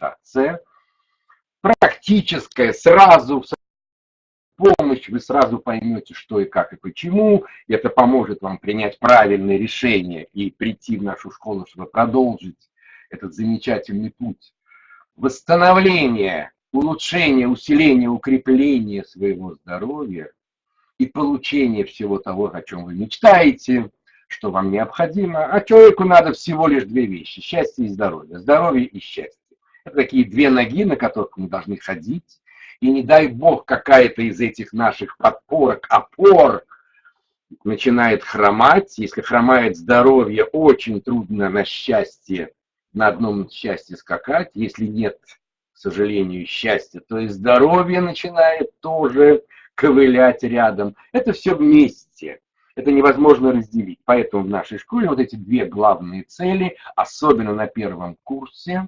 медитация. Практическая, сразу помощь, вы сразу поймете, что и как и почему. Это поможет вам принять правильное решение и прийти в нашу школу, чтобы продолжить этот замечательный путь восстановления, улучшения, усиления, укрепления своего здоровья и получения всего того, о чем вы мечтаете, что вам необходимо. А человеку надо всего лишь две вещи: счастье и здоровье. Здоровье и счастье. Это такие две ноги, на которых мы должны ходить. И не дай бог, какая-то из этих наших подпорок, опор начинает хромать. Если хромает здоровье, очень трудно на счастье, на одном счастье скакать. Если нет, к сожалению, счастья, то и здоровье начинает тоже ковылять рядом. Это все вместе. Это невозможно разделить. Поэтому в нашей школе вот эти две главные цели, особенно на первом курсе,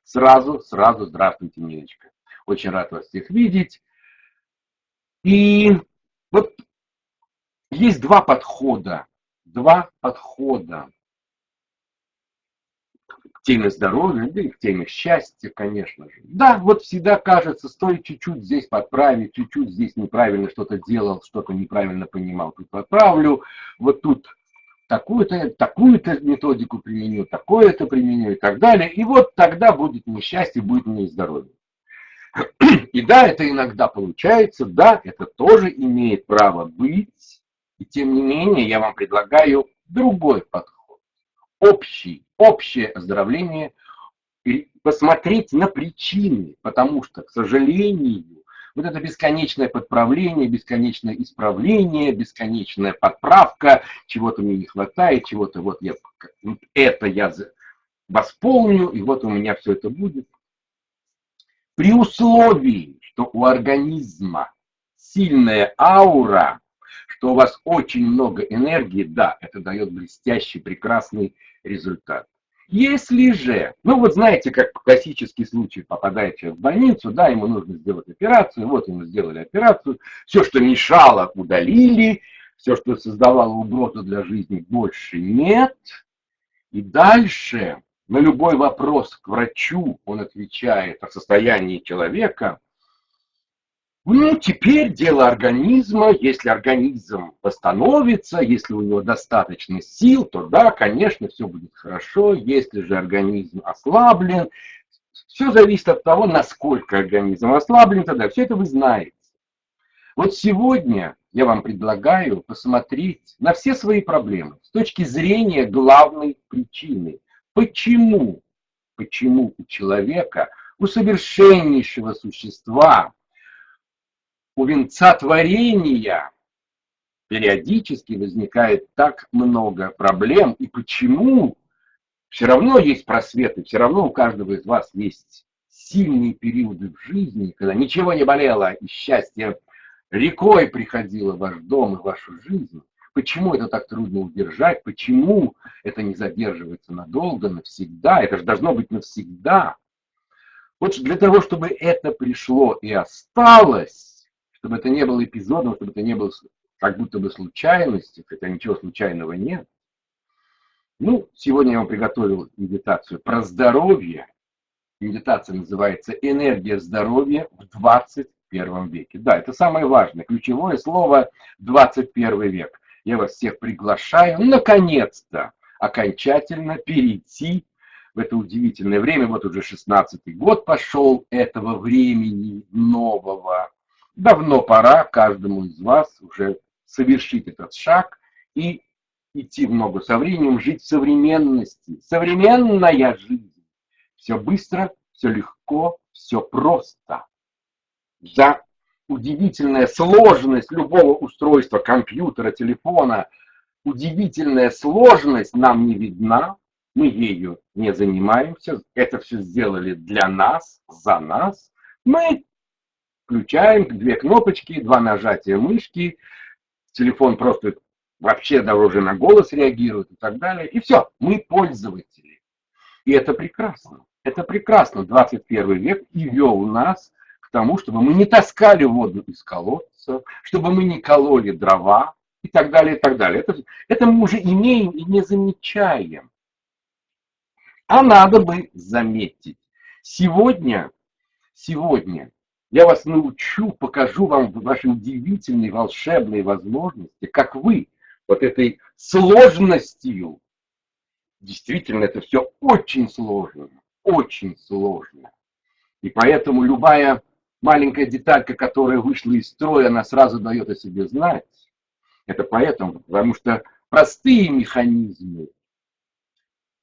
сразу, здравствуйте, Ниночка. Очень рад вас всех видеть. И вот есть два подхода к теме здоровья, да и к теме счастья, конечно же. Да, вот всегда кажется, стоит чуть-чуть здесь подправить, чуть-чуть здесь неправильно что-то делал, что-то неправильно понимал, тут подправлю, вот тут такую-то методику применю, такое-то применю и так далее. И вот тогда будет мне счастье, будет мне здоровье. И да, это иногда получается, да, это тоже имеет право быть. И тем не менее, я вам предлагаю другой подход. Общее оздоровление. И посмотреть на причины, потому что, к сожалению, вот это бесконечное подправление, бесконечное исправление, бесконечная подправка, чего-то мне не хватает, чего-то вот я восполню, и вот у меня все это будет. При условии, что у организма сильная аура, что у вас очень много энергии, да, это дает блестящий, прекрасный результат. Если же, ну вот знаете, как классический случай, попадает человек в больницу, да, ему нужно сделать операцию, вот ему сделали операцию, все, что мешало, удалили, все, что создавало угрозу для жизни, больше нет. И дальше на любой вопрос к врачу он отвечает о состоянии человека. Ну, теперь дело организма. Если организм восстановится, если у него достаточно сил, то да, конечно, все будет хорошо. Если же организм ослаблен, все зависит от того, насколько организм ослаблен, тогда все это вы знаете. Вот сегодня я вам предлагаю посмотреть на все свои проблемы с точки зрения главной причины. Почему у человека, у совершеннейшего существа, у венца творения периодически возникает так много проблем, и почему все равно есть просветы, все равно у каждого из вас есть сильные периоды в жизни, когда ничего не болело, и счастье рекой приходило в ваш дом и в вашу жизнь. Почему это так трудно удержать? Почему это не задерживается надолго, навсегда? Это же должно быть навсегда. Вот для того, чтобы это пришло и осталось, чтобы это не было эпизодом, чтобы это не было как будто бы случайностью, хотя ничего случайного нет. Ну, сегодня я вам приготовил медитацию про здоровье. Медитация называется «Энергия здоровья в 21 веке». Да, это самое важное, ключевое слово 21 век. Я вас всех приглашаю, наконец-то, окончательно перейти в это удивительное время. Вот уже 16-й год пошел этого времени нового. Давно пора каждому из вас уже совершить этот шаг и идти в ногу со временем, жить в современности. Современная жизнь. Все быстро, все легко, все просто. За удивительная сложность любого устройства, компьютера, телефона, удивительная сложность нам не видна, мы ею не занимаемся, это все сделали для нас, за нас. Мы включаем две кнопочки, два нажатия мышки, телефон просто вообще даже уже на голос реагирует и так далее, и все, мы пользователи. И это прекрасно. Это прекрасно. 21 век и вел нас к тому, чтобы мы не таскали воду из колодца, чтобы мы не кололи дрова и так далее, и так далее. Это мы уже имеем и не замечаем. А надо бы заметить. Сегодня я вас научу, покажу вам ваши удивительные, волшебные возможности, как вы вот этой сложностью, действительно, это все очень сложно, очень сложно. И поэтому любая маленькая деталька, которая вышла из строя, она сразу дает о себе знать. Это поэтому, потому что простые механизмы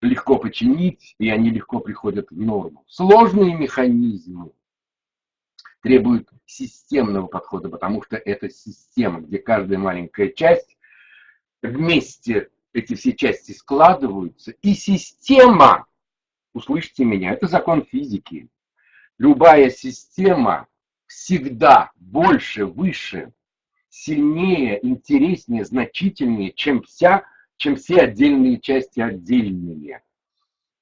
легко починить, и они легко приходят в норму. Сложные механизмы требуют системного подхода, потому что это система, где каждая маленькая часть, вместе эти все части складываются, и система, услышьте меня, это закон физики. Любая система всегда больше, выше, сильнее, интереснее, значительнее, чем все отдельные части отдельные.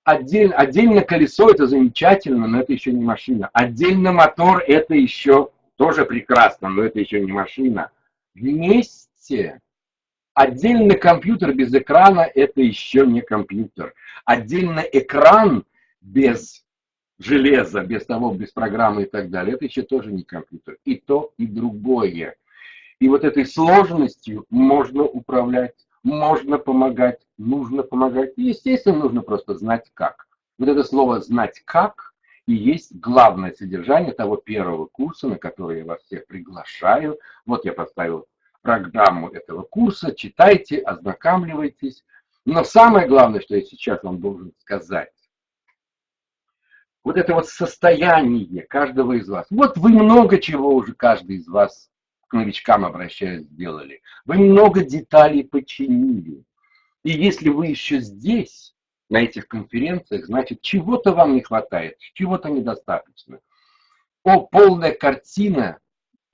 Отдельно колесо это замечательно, но это еще не машина. Отдельно мотор это еще тоже прекрасно, но это еще не машина. Вместе. Отдельно компьютер без экрана это еще не компьютер. Отдельно экран без железа, без программы и так далее, это еще тоже не компьютер. И то, и другое. И вот этой сложностью можно управлять, можно помогать, нужно помогать. И, естественно, нужно просто знать как. Вот это слово «знать как» и есть главное содержание того первого курса, на который я вас всех приглашаю. Вот я поставил программу этого курса. Читайте, ознакомливайтесь. Но самое главное, что я сейчас вам должен сказать, вот это вот состояние каждого из вас. Вот вы много чего уже каждый из вас, к новичкам обращаясь, сделали. Вы много деталей починили. И если вы еще здесь, на этих конференциях, значит, чего-то вам не хватает, чего-то недостаточно. Полная картина,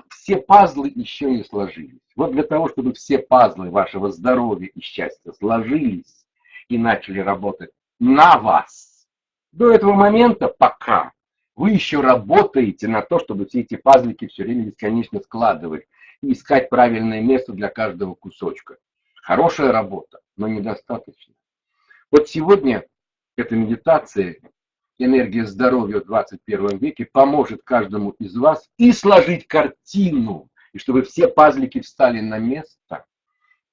все пазлы еще не сложились. Вот для того, чтобы все пазлы вашего здоровья и счастья сложились и начали работать на вас, до этого момента пока вы еще работаете на то, чтобы все эти пазлики все время бесконечно складывать и искать правильное место для каждого кусочка. Хорошая работа, но недостаточно. Вот сегодня эта медитация «Энергия здоровья в 21 веке» поможет каждому из вас и сложить картину, и чтобы все пазлики встали на место,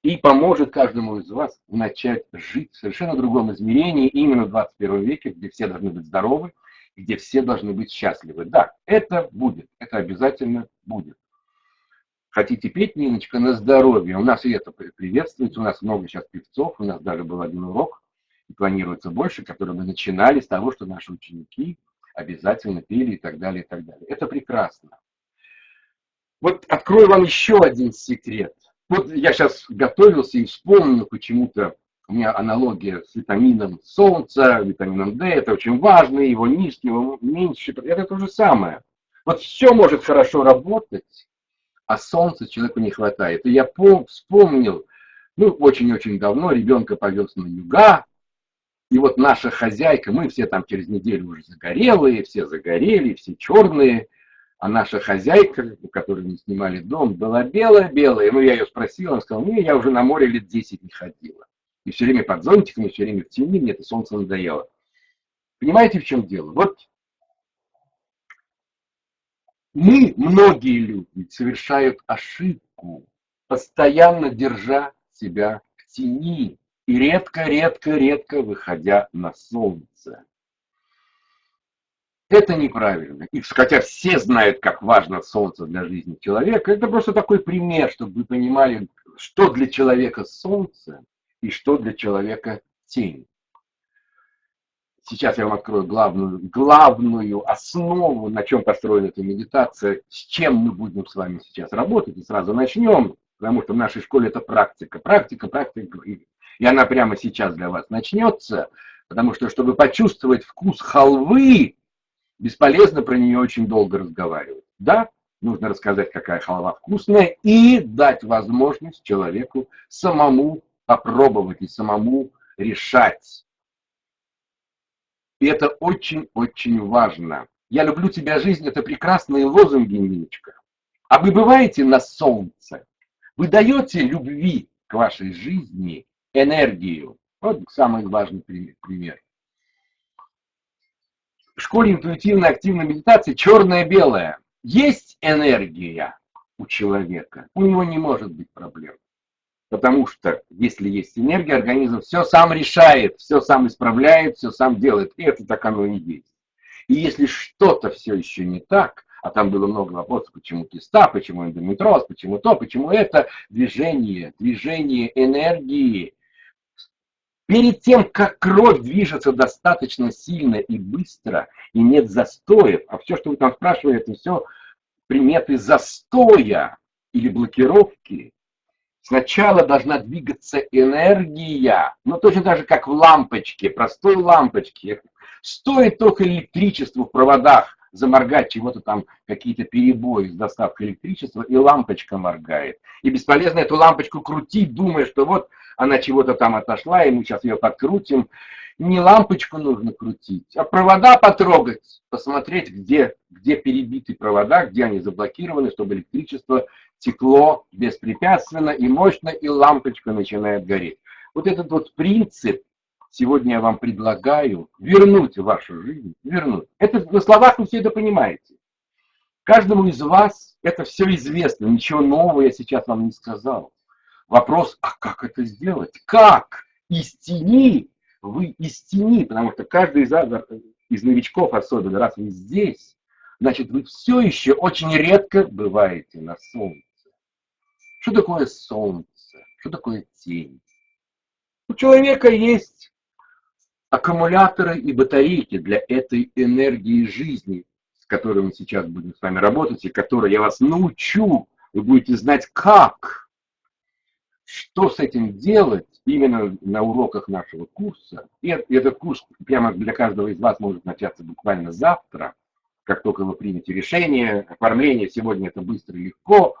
и поможет каждому из вас начать жить в совершенно другом измерении, именно в 21 веке, где все должны быть здоровы, где все должны быть счастливы. Да, это будет, это обязательно будет. Хотите петь, Ниночка, на здоровье? У нас и это приветствуется, у нас много сейчас певцов, у нас даже был один урок, и планируется больше, который мы начинали с того, что наши ученики обязательно пели и так далее, и так далее. Это прекрасно. Вот открою вам еще один секрет. Вот я сейчас готовился и вспомнил почему-то, у меня аналогия с витамином солнца, витамином D, это очень важно, его низкий, его меньше, это то же самое. Вот все может хорошо работать, а солнца человеку не хватает. И я вспомнил, очень-очень давно ребенка повез на юга, и вот наша хозяйка, мы все там через неделю уже загорелые, все загорели, все черные, а наша хозяйка, у которой мы снимали дом, была белая-белая. Я ее спросил, она сказала, я уже на море лет 10 не ходила. И все время под зонтиком, и все время в тени, мне это солнце надоело. Понимаете, в чем дело? Вот многие люди совершают ошибку, постоянно держа себя в тени и редко выходя на солнце. Это неправильно. И хотя все знают, как важно солнце для жизни человека, это просто такой пример, чтобы вы понимали, что для человека солнце и что для человека тень. Сейчас я вам открою главную основу, на чем построена эта медитация, с чем мы будем с вами сейчас работать, и сразу начнем, потому что в нашей школе это практика. И она прямо сейчас для вас начнется, потому что, чтобы почувствовать вкус халвы, бесполезно про нее очень долго разговаривать. Да, нужно рассказать, какая халва вкусная, и дать возможность человеку самому попробовать и самому решать. И это очень-очень важно. Я люблю тебя, жизнь, это прекрасные лозунги, Ниночка. А вы бываете на солнце? Вы даете любви к вашей жизни энергию? Вот самый важный пример. школе интуитивной активной медитации черное-белое. Есть энергия у человека, у него не может быть проблем. Потому что если есть энергия, организм все сам решает, все сам исправляет, все сам делает. И это так оно и есть. И если что-то все еще не так, а там было много вопросов, почему киста, почему эндометриоз, почему то, почему это, движение энергии. Перед тем, как кровь движется достаточно сильно и быстро, и нет застоев, а все, что вы там спрашиваете, это все приметы застоя или блокировки, сначала должна двигаться энергия, но точно так же, как в лампочке, простой лампочке. Стоит только электричеству в проводах заморгать чего-то там, какие-то перебои с доставкой электричества, и лампочка моргает. И бесполезно эту лампочку крутить, думая, что вот она чего-то там отошла, и мы сейчас ее подкрутим. Не лампочку нужно крутить, а провода потрогать, посмотреть, где перебиты провода, где они заблокированы, чтобы электричество текло беспрепятственно и мощно, и лампочка начинает гореть. Вот этот вот принцип сегодня я вам предлагаю вернуть в вашу жизнь, вернуть. Это на словах вы все это понимаете. Каждому из вас это все известно, ничего нового я сейчас вам не сказал. Вопрос, а как это сделать? Как из тени, вы из тени, потому что каждый из новичков, особенно раз вы здесь, значит, вы все еще очень редко бываете на солнце. Что такое солнце? Что такое тень? У человека есть аккумуляторы и батарейки для этой энергии жизни, с которой мы сейчас будем с вами работать, и которой я вас научу. Вы будете знать, как, что с этим делать именно на уроках нашего курса. И этот курс прямо для каждого из вас может начаться буквально завтра, как только вы примете решение. Оформление сегодня это быстро и легко.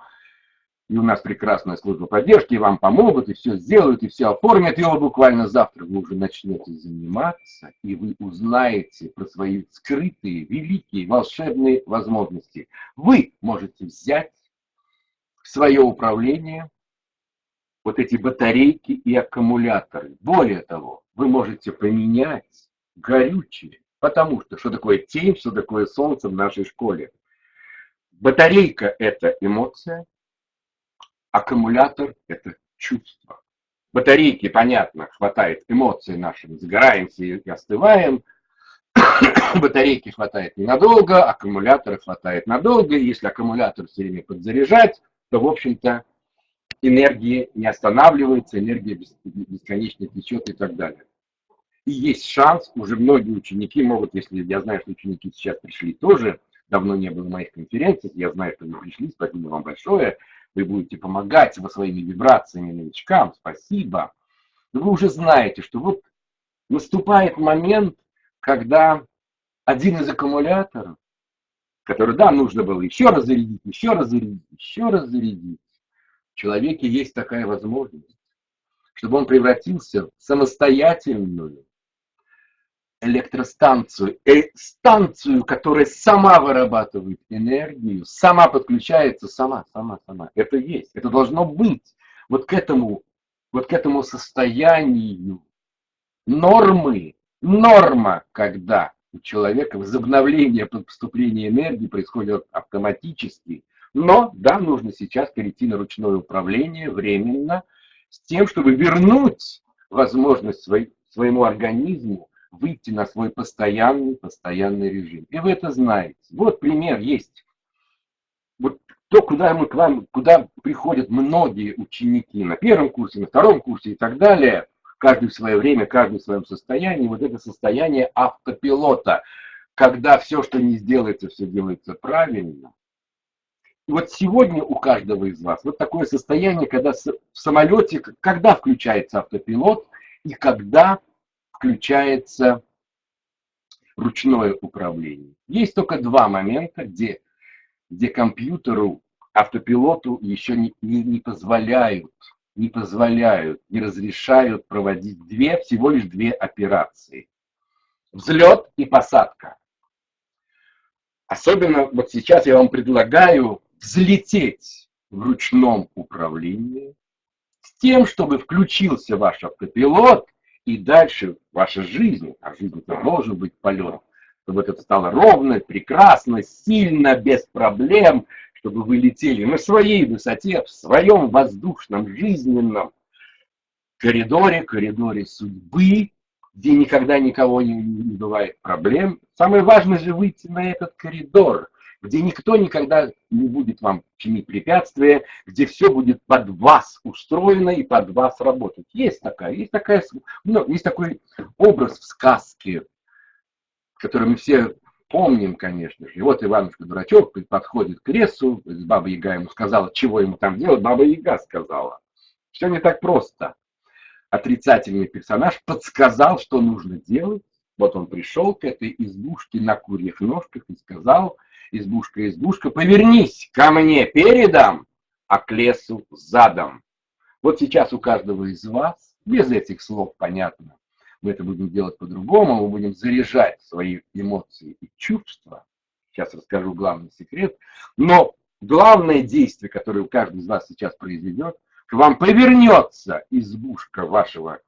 И у нас прекрасная служба поддержки, и вам помогут, и все сделают, и все оформят. И вот буквально завтра вы уже начнете заниматься, и вы узнаете про свои скрытые, великие, волшебные возможности. Вы можете взять в свое управление вот эти батарейки и аккумуляторы. Более того, вы можете поменять горючее, потому что такое тень, что такое солнце в нашей школе. Батарейка – это эмоция. Аккумулятор – это чувство. Батарейки, понятно, хватает эмоций нашим, загораемся и остываем. Батарейки хватает ненадолго, аккумулятора хватает надолго. И если аккумулятор все время подзаряжать, то, в общем-то, энергия не останавливается, энергия бесконечно течет и так далее. И есть шанс, уже многие ученики могут, если я знаю, что ученики сейчас пришли тоже, давно не было моих конференций, я знаю, что вы пришли, спасибо вам большое. Вы будете помогать своими вибрациями новичкам, спасибо. Но вы уже знаете, что вот наступает момент, когда один из аккумуляторов, который, да, нужно было еще раз зарядить, еще раз зарядить, еще раз зарядить, в человеке есть такая возможность, чтобы он превратился в самостоятельную электростанцию, станцию, которая сама вырабатывает энергию, сама подключается, сама. Это есть, это должно быть. Вот к этому состоянию норма, когда у человека возобновление поступления энергии происходит автоматически, но, да, нужно сейчас перейти на ручное управление временно, с тем, чтобы вернуть возможность своему организму выйти на свой постоянный режим. И вы это знаете. Вот пример есть. Вот то, куда приходят многие ученики на первом курсе, на втором курсе и так далее, каждый в свое время, каждый в своем состоянии, вот это состояние автопилота, когда все, что не сделается, все делается правильно. И вот сегодня у каждого из вас вот такое состояние, когда в самолете, когда включается автопилот и когда включается ручное управление. Есть только два момента, где компьютеру, автопилоту еще не позволяют, не разрешают проводить всего лишь две операции. Взлет и посадка. Особенно вот сейчас я вам предлагаю взлететь в ручном управлении с тем, чтобы включился ваш автопилот, и дальше ваша жизнь, а жизнь это должен быть полет, чтобы это стало ровно, прекрасно, сильно, без проблем, чтобы вы летели на своей высоте, в своем воздушном, жизненном коридоре судьбы, где никогда никого не бывает проблем. Самое важное же выйти на этот коридор, где никто никогда не будет вам чинить препятствия, где все будет под вас устроено и под вас работать. Есть такой образ в сказке, который мы все помним, конечно же. И вот Иванушка-дурачок подходит к лесу, Баба-Яга ему сказала, чего ему там делать, Баба-Яга сказала. Все не так просто. Отрицательный персонаж подсказал, что нужно делать. Вот он пришел к этой избушке на курьих ножках и сказал: избушка, избушка, повернись ко мне передом, а к лесу задом. Вот сейчас у каждого из вас, без этих слов понятно, мы это будем делать по-другому, мы будем заряжать свои эмоции и чувства. Сейчас расскажу главный секрет. Но главное действие, которое каждый из вас сейчас произведет, к вам повернется избушка вашего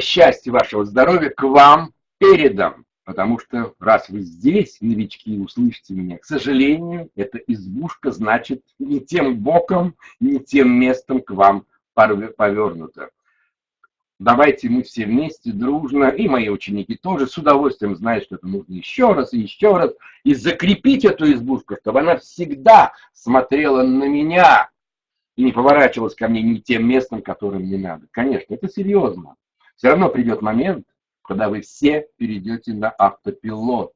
счастья, вашего здоровья, к вам передом. Потому что раз вы здесь, новички, услышите меня, к сожалению, эта избушка, значит, не тем боком, не тем местом к вам повернута. Давайте мы все вместе, дружно, и мои ученики тоже с удовольствием знают, что это нужно еще раз, и закрепить эту избушку, чтобы она всегда смотрела на меня и не поворачивалась ко мне не тем местом, которым мне надо. Конечно, это серьезно. Все равно придет момент, когда вы все перейдете на автопилот.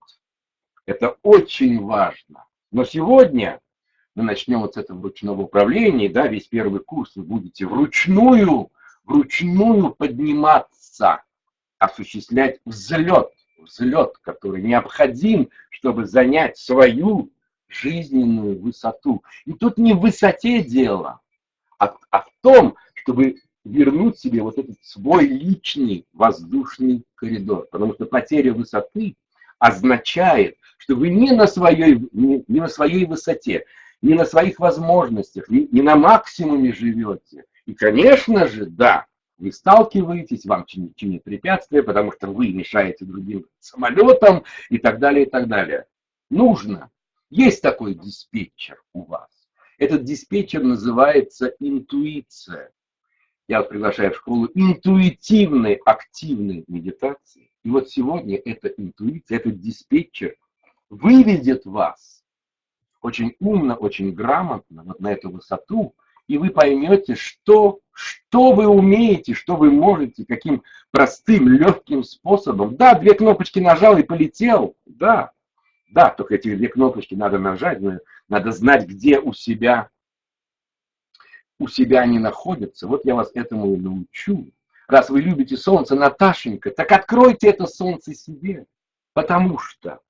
Это очень важно. Но сегодня мы начнем вот с этого ручного управления, да, весь первый курс вы будете вручную подниматься, осуществлять взлет, который необходим, чтобы занять свою жизненную высоту. И тут не в высоте дело, а в том, чтобы вернуть себе вот этот свой личный воздушный коридор. Потому что потеря высоты означает, что вы не на своей высоте, не на своих возможностях, не на максимуме живете. И, конечно же, да, вы сталкиваетесь, вам чинят препятствия, потому что вы мешаете другим самолетам и так далее, и так далее. Нужно. Есть такой диспетчер у вас. Этот диспетчер называется интуиция. Я вас приглашаю в школу интуитивной активной медитации. И вот сегодня эта интуиция, этот диспетчер выведет вас очень умно, очень грамотно вот на эту высоту, и вы поймете, что вы умеете, что вы можете, каким простым, легким способом. Да, 2 кнопочки нажал и полетел. Да, только эти 2 кнопочки надо нажать, надо знать, где у себя они находятся. Вот я вас этому и научу. Раз вы любите солнце, Наташенька, так откройте это солнце себе. Потому что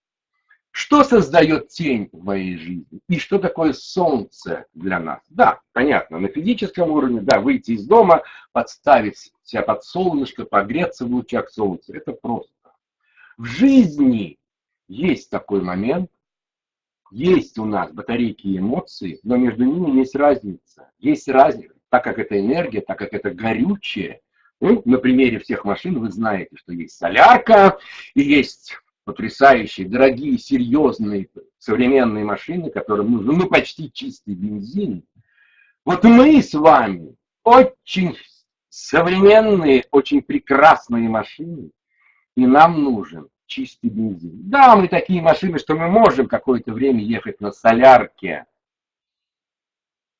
создает тень в моей жизни? И что такое солнце для нас? Да, понятно, на физическом уровне, да, выйти из дома, подставить себя под солнышко, погреться в лучах солнца. Это просто. В жизни есть такой момент, есть у нас батарейки и эмоции, но между ними есть разница. Есть разница, так как это энергия, так как это горючее. Ну, на примере всех машин вы знаете, что есть солярка и есть потрясающие, дорогие, серьезные, современные машины, которым нужен почти чистый бензин. Вот мы с вами очень современные, очень прекрасные машины, и нам нужен чистый бензин. Да, мы такие машины, что мы можем какое-то время ехать на солярке.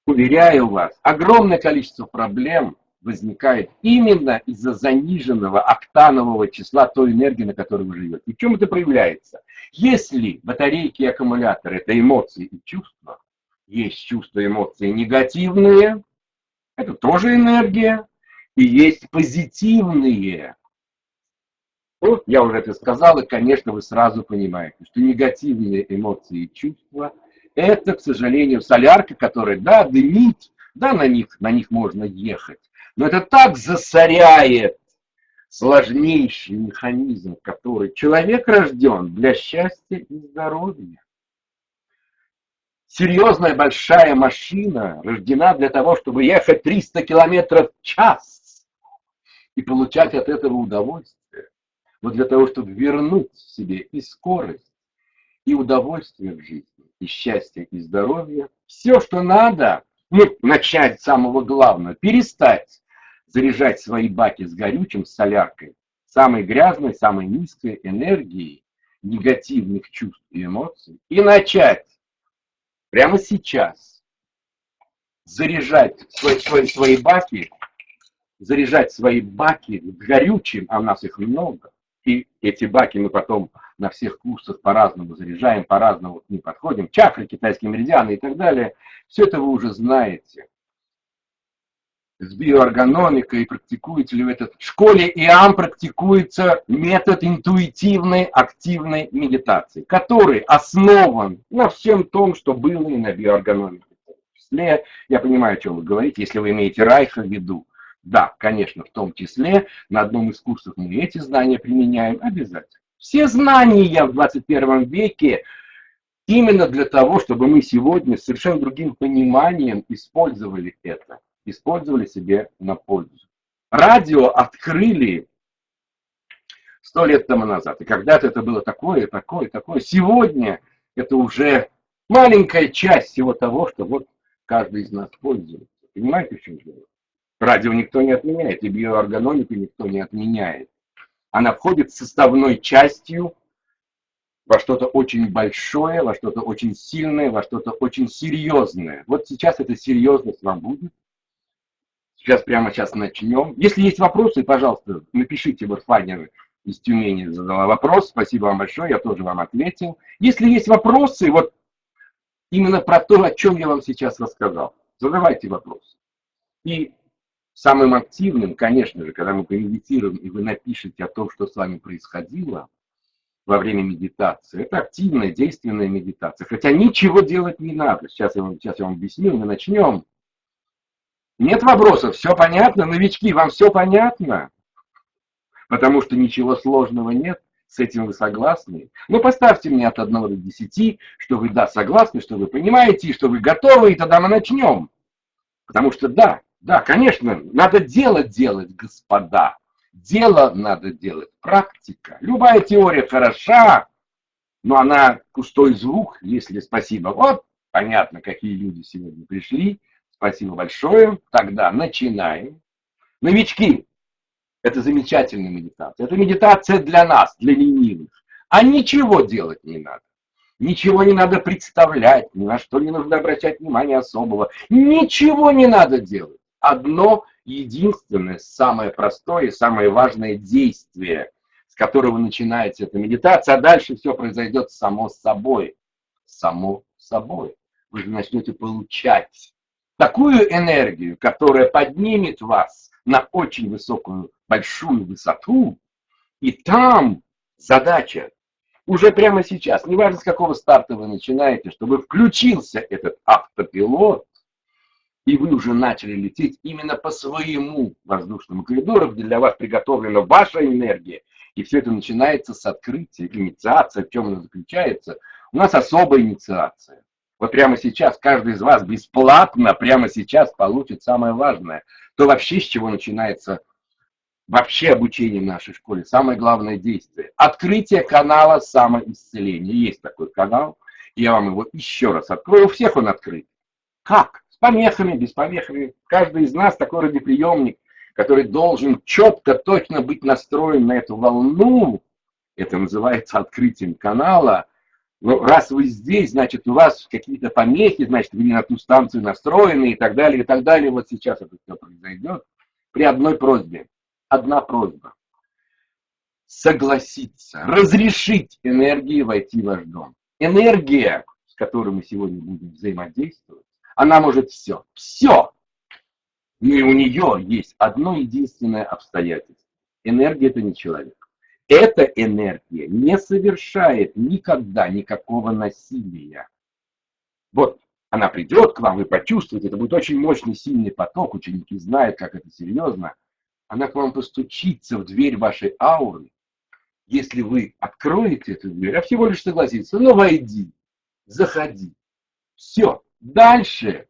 Уверяю вас, огромное количество проблем возникает именно из-за заниженного октанового числа той энергии, на которой вы живете. И в чем это проявляется? Если батарейки и аккумуляторы – это эмоции и чувства, есть чувства и эмоции негативные, это тоже энергия, и есть позитивные. Вот, я уже это сказал, и, конечно, вы сразу понимаете, что негативные эмоции и чувства – это, к сожалению, солярка, которая, да, дымит, да, на них можно ехать, но это так засоряет сложнейший механизм, который человек рожден для счастья и здоровья. Серьезная большая машина рождена для того, чтобы ехать 300 километров в час и получать от этого удовольствие. вот для того, чтобы вернуть себе и скорость, и удовольствие в жизни, и счастье, и здоровье. Все, что надо, ну, начать с самого главного, перестать заряжать свои баки с горючим, с соляркой, самой грязной, самой низкой энергией, негативных чувств и эмоций, и начать прямо сейчас заряжать свои баки горючим, а у нас их много. И эти баки мы потом на всех курсах по-разному заряжаем, по-разному к ним подходим. Чакры, китайские меридианы и так далее. Все это вы уже знаете. С биоэргономикой практикуете ли вы это? В школе ИАМ практикуется метод интуитивной активной медитации, который основан на всем том, что было и на биоэргономике. В числе, я понимаю, о чем вы говорите, если вы имеете Райха в виду. Да, конечно, в том числе на одном из курсов мы эти знания применяем обязательно. Все знания в 21 веке именно для того, чтобы мы сегодня с совершенно другим пониманием использовали это, использовали себе на пользу. Радио открыли 100 лет тому назад, и когда-то это было такое. Сегодня это уже маленькая часть всего того, что вот каждый из нас пользуется. Понимаете, в чем дело? Радио никто не отменяет, и биоэргономику никто не отменяет. Она входит составной частью во что-то очень большое, во что-то очень сильное, во что-то очень серьезное. Вот сейчас эта серьезность вам будет. Прямо сейчас начнем. Если есть вопросы, пожалуйста, напишите. Вот Фаня из Тюмени задала вопрос. Спасибо вам большое, я тоже вам ответил. Если есть вопросы, вот именно про то, о чем я вам сейчас рассказал, задавайте вопросы. И самым активным, конечно же, когда мы помедитируем, и вы напишете о том, что с вами происходило во время медитации, это активная, действенная медитация. Хотя ничего делать не надо. Сейчас я вам объясню, мы начнем. Нет вопросов, все понятно? Новички, вам все понятно? Потому что ничего сложного нет, с этим вы согласны? Ну, поставьте мне от 1 до 10, что вы, да, согласны, что вы понимаете, что вы готовы, и тогда мы начнем. Потому что, да, конечно, надо делать, господа. Дело надо делать, практика. Любая теория хороша, но она пустой звук, если спасибо. Вот, понятно, какие люди сегодня пришли. Спасибо большое. Тогда начинаем. Новички, это замечательная медитация. Это медитация для нас, для ленивых. А ничего делать не надо. Ничего не надо представлять, ни на что не нужно обращать внимание особого. Ничего не надо делать. Одно единственное, самое простое, самое важное действие, с которого начинается эта медитация, а дальше все произойдет само собой. Само собой. Вы же начнете получать такую энергию, которая поднимет вас на очень высокую, большую высоту, и там задача уже прямо сейчас, неважно с какого старта вы начинаете, чтобы включился этот автопилот, и вы уже начали лететь именно по своему воздушному коридору, где для вас приготовлена ваша энергия, и все это начинается с открытия, инициация, в чем она заключается. У нас особая инициация. Вот прямо сейчас каждый из вас бесплатно прямо сейчас получит самое важное. То вообще с чего начинается вообще обучение в нашей школе. Самое главное действие. Открытие канала самоисцеления. Есть такой канал. Я вам его еще раз открою. У всех он открыт. Как? С помехами, без помехами. Каждый из нас такой радиоприемник, который должен четко, точно быть настроен на эту волну. Это называется открытием канала. Но раз вы здесь, значит, у вас какие-то помехи, значит, вы не на ту станцию настроены и так далее, и так далее. Вот сейчас это все произойдет. При одной просьбе. Одна просьба. Согласиться, разрешить энергии войти в ваш дом. Энергия, с которой мы сегодня будем взаимодействовать, она может все. Все. Но и у нее есть одно единственное обстоятельство. Энергия – это не человек. Эта энергия не совершает никогда никакого насилия. Вот она придет к вам, вы почувствуете, это будет очень мощный, сильный поток, ученики знают, как это серьезно. Она к вам постучится в дверь вашей ауры. Если вы откроете эту дверь, а всего лишь согласиться, ну войди, заходи. Все. Дальше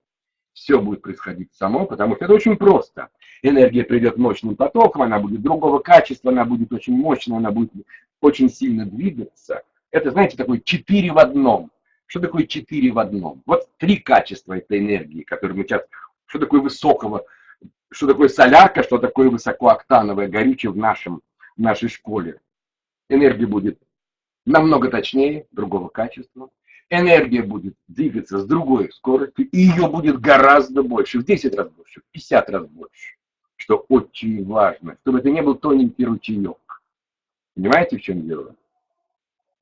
Все будет происходить само, потому что это очень просто. Энергия придет мощным потоком, она будет другого качества, она будет очень мощная, она будет очень сильно двигаться. Это, знаете, такое 4 в одном. Что такое 4 в одном? Вот 3 качества этой энергии, которые мы сейчас... Что такое высокого, что такое солярка, что такое высокооктановое горючее в нашей школе. Энергия будет намного точнее, другого качества. Энергия будет двигаться с другой скоростью, и ее будет гораздо больше, в 10 раз больше, в 50 раз больше. Что очень важно, чтобы это не был тоненький ручеек. Понимаете, в чем дело?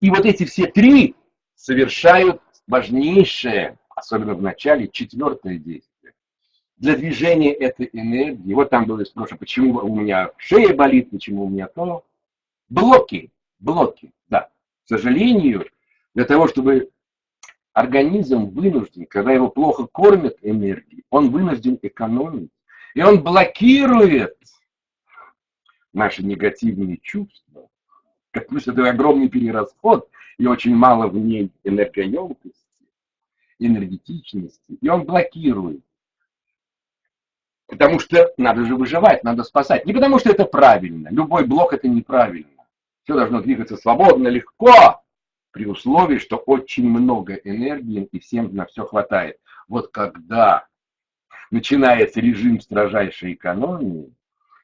И вот эти все три совершают важнейшее, особенно в начале, четвертое действие. Для движения этой энергии, вот там было спрашивано, почему у меня шея болит, почему у меня то. Блоки, да. К сожалению, для того, чтобы организм вынужден, когда его плохо кормят энергией, он вынужден экономить. И он блокирует наши негативные чувства. Потому что это огромный перерасход, и очень мало в ней энергоемкости, энергетичности. И он блокирует. Потому что надо же выживать, надо спасать. Не потому что это правильно. Любой блок это неправильно. Все должно двигаться свободно, легко, при условии, что очень много энергии и всем на все хватает. Вот когда начинается режим строжайшей экономии,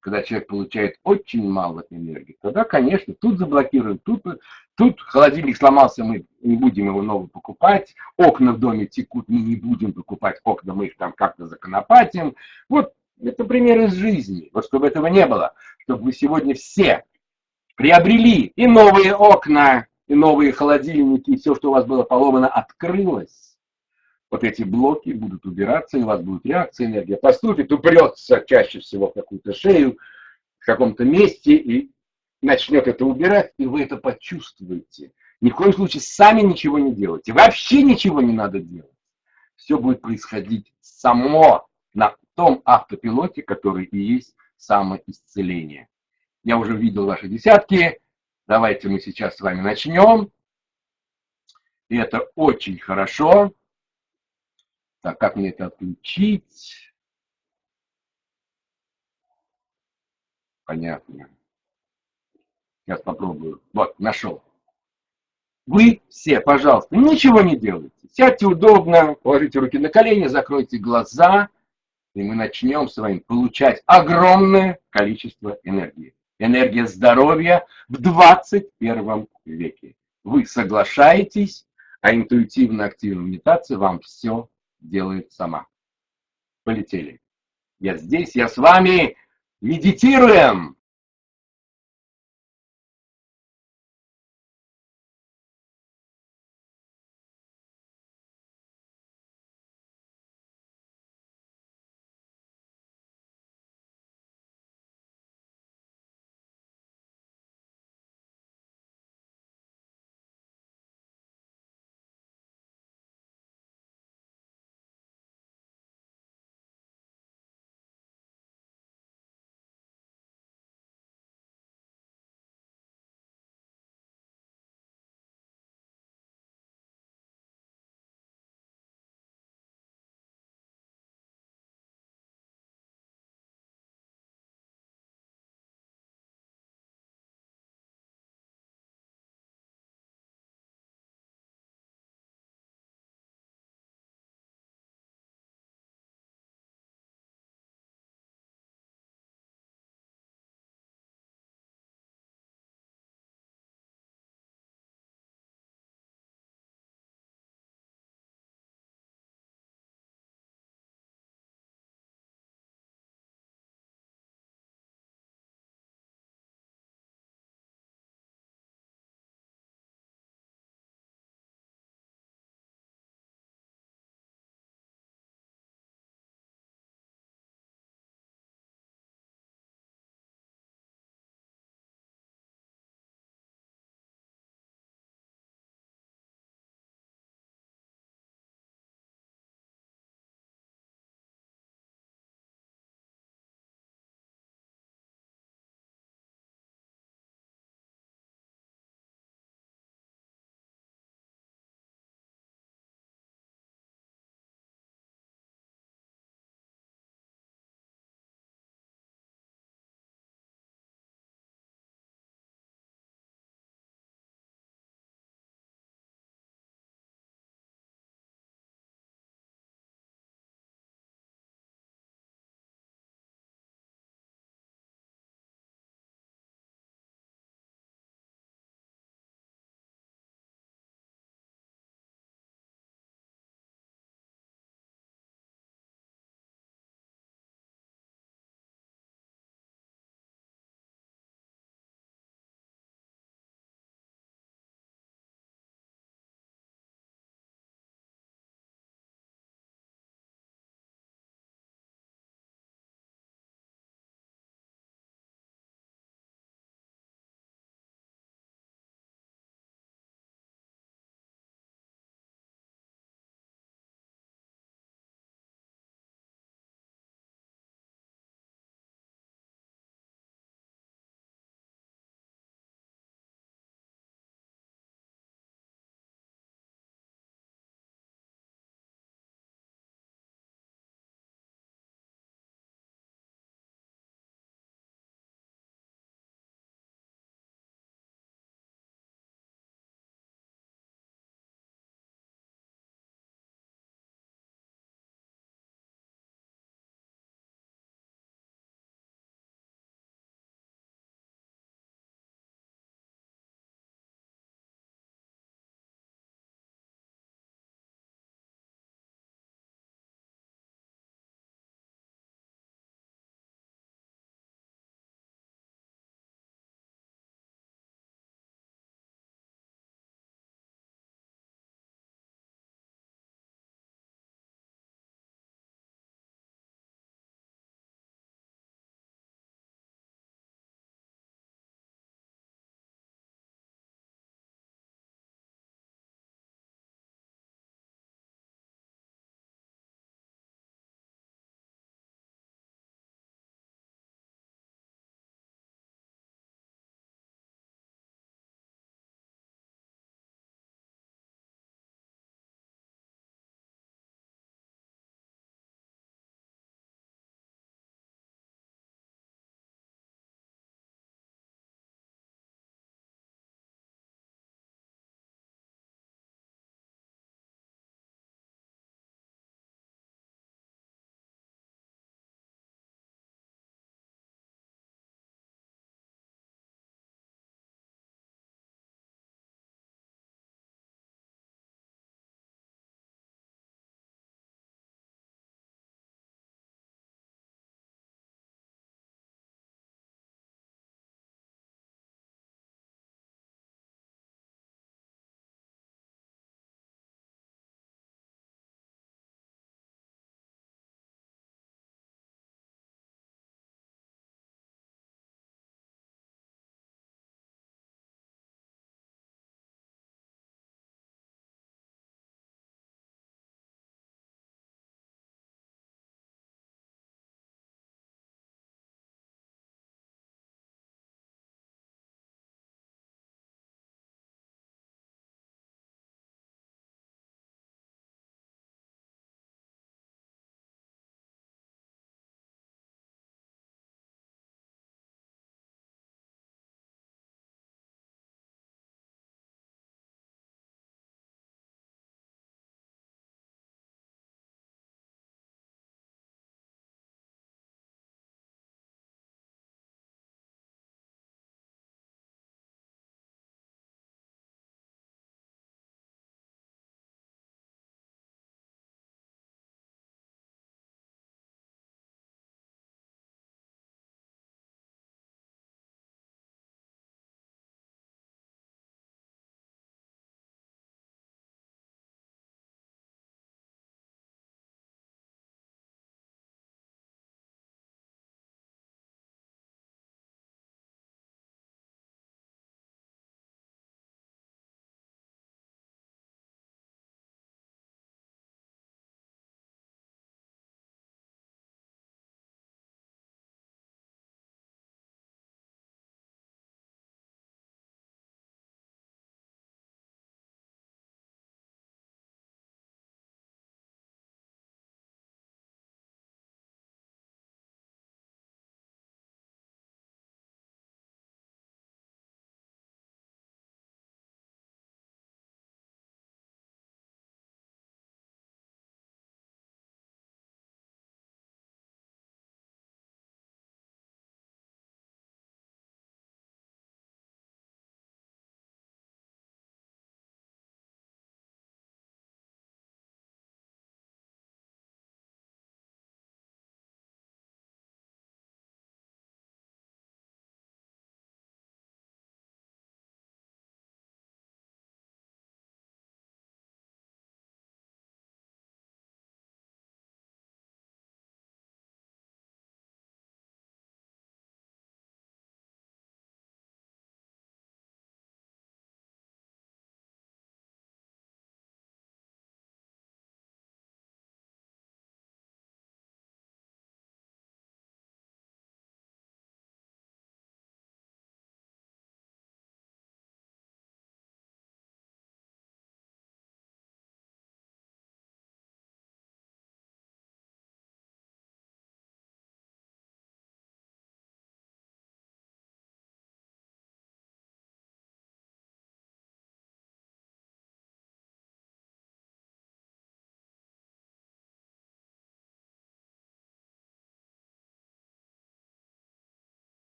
когда человек получает очень мало энергии, тогда, конечно, тут заблокируют, тут холодильник сломался, мы не будем его новый покупать, окна в доме текут, мы не будем покупать окна, мы их там как-то законопатим. Вот это пример из жизни. Вот чтобы этого не было, чтобы вы сегодня все приобрели и новые окна, и новые холодильники, и все, что у вас было поломано, открылось. Вот эти блоки будут убираться, и у вас будет реакция, энергия поступит, упрется чаще всего в какую-то шею, в каком-то месте, и начнет это убирать, и вы это почувствуете. Ни в коем случае сами ничего не делайте. Вообще ничего не надо делать. Все будет происходить само на том автопилоте, который и есть самоисцеление. Я уже видел ваши десятки. Давайте мы сейчас с вами начнем. И это очень хорошо. Так, как мне это отключить? Понятно. Сейчас попробую. Вот, нашел. Вы все, пожалуйста, ничего не делайте. Сядьте удобно, положите руки на колени, закройте глаза, и мы начнем с вами получать огромное количество энергии. Энергия здоровья в 21 веке. Вы соглашаетесь, а интуитивно-активная медитация вам все делает сама. Полетели. Я здесь, я с вами. Медитируем!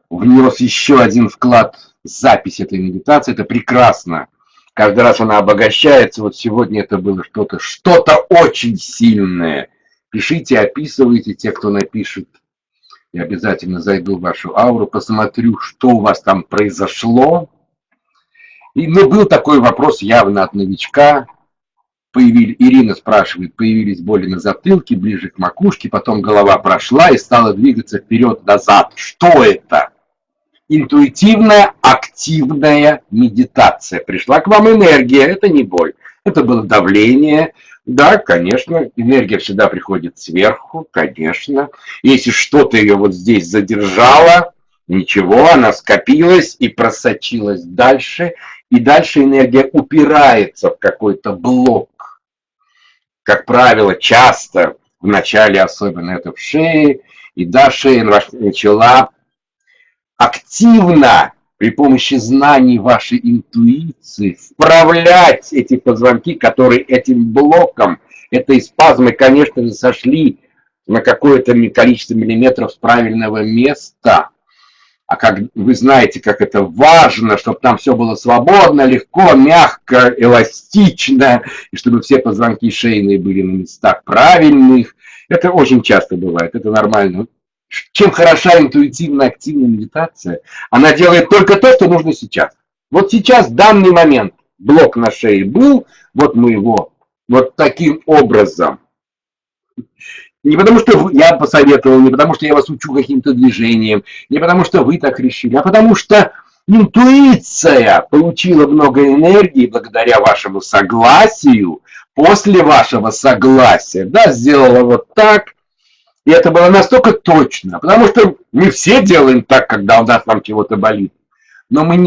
внес еще один вклад в запись этой медитации. Это прекрасно. Каждый раз она обогащается. Вот сегодня это было что-то очень сильное. Пишите, описывайте, те, кто напишет. Я обязательно зайду в вашу ауру, посмотрю, что у вас там произошло. И, был такой вопрос явно от новичка. Ирина спрашивает, появились боли на затылке, ближе к макушке, потом голова прошла и стала двигаться вперед-назад. Что это? Интуитивная, активная медитация. Пришла к вам энергия, это не боль. Это было давление. Да, конечно, энергия всегда приходит сверху, конечно. Если что-то ее вот здесь задержало, ничего, она скопилась и просочилась дальше. И дальше энергия упирается в какой-то блок. Как правило, часто, в начале особенно это в шее, и да, шея начала активно при помощи знаний вашей интуиции вправлять эти позвонки, которые этим блоком, этой спазмой, конечно же, сошли на какое-то количество миллиметров с правильного места. А как вы знаете, как это важно, чтобы там все было свободно, легко, мягко, эластично, и чтобы все позвонки шейные были на местах правильных. Это очень часто бывает, это нормально. Чем хороша интуитивная, активная медитация, она делает только то, что нужно сейчас. Вот сейчас, в данный момент, блок на шее был, вот мы его вот таким образом. Не потому, что я посоветовал, не потому, что я вас учу каким-то движением, не потому, что вы так решили, а потому что интуиция получила много энергии благодаря вашему согласию, после вашего согласия, да, сделала вот так, и это было настолько точно, потому что мы все делаем так, когда у нас там чего-то болит, но мы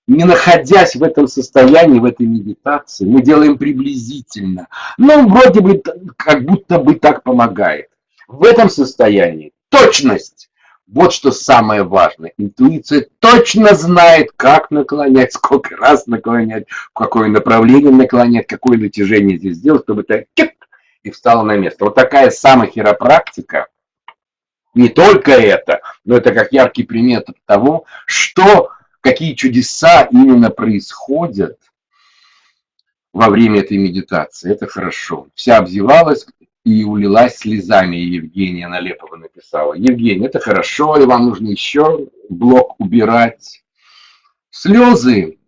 не находясь в этом состоянии, в этой медитации, мы делаем приблизительно. Ну, вроде бы, как будто бы так помогает. В этом состоянии точность. Вот что самое важное. Интуиция точно знает, как наклонять, сколько раз наклонять, в какое направление наклонять, какое натяжение здесь сделать, чтобы это и встало на место. Вот такая самохиропрактика. Не только это, но это как яркий пример того, какие чудеса именно происходят во время этой медитации. Это хорошо. Вся обзывалась и улилась слезами. Евгения Налепова написала. Евгений, это хорошо, и вам нужно еще блок убирать. Слезы.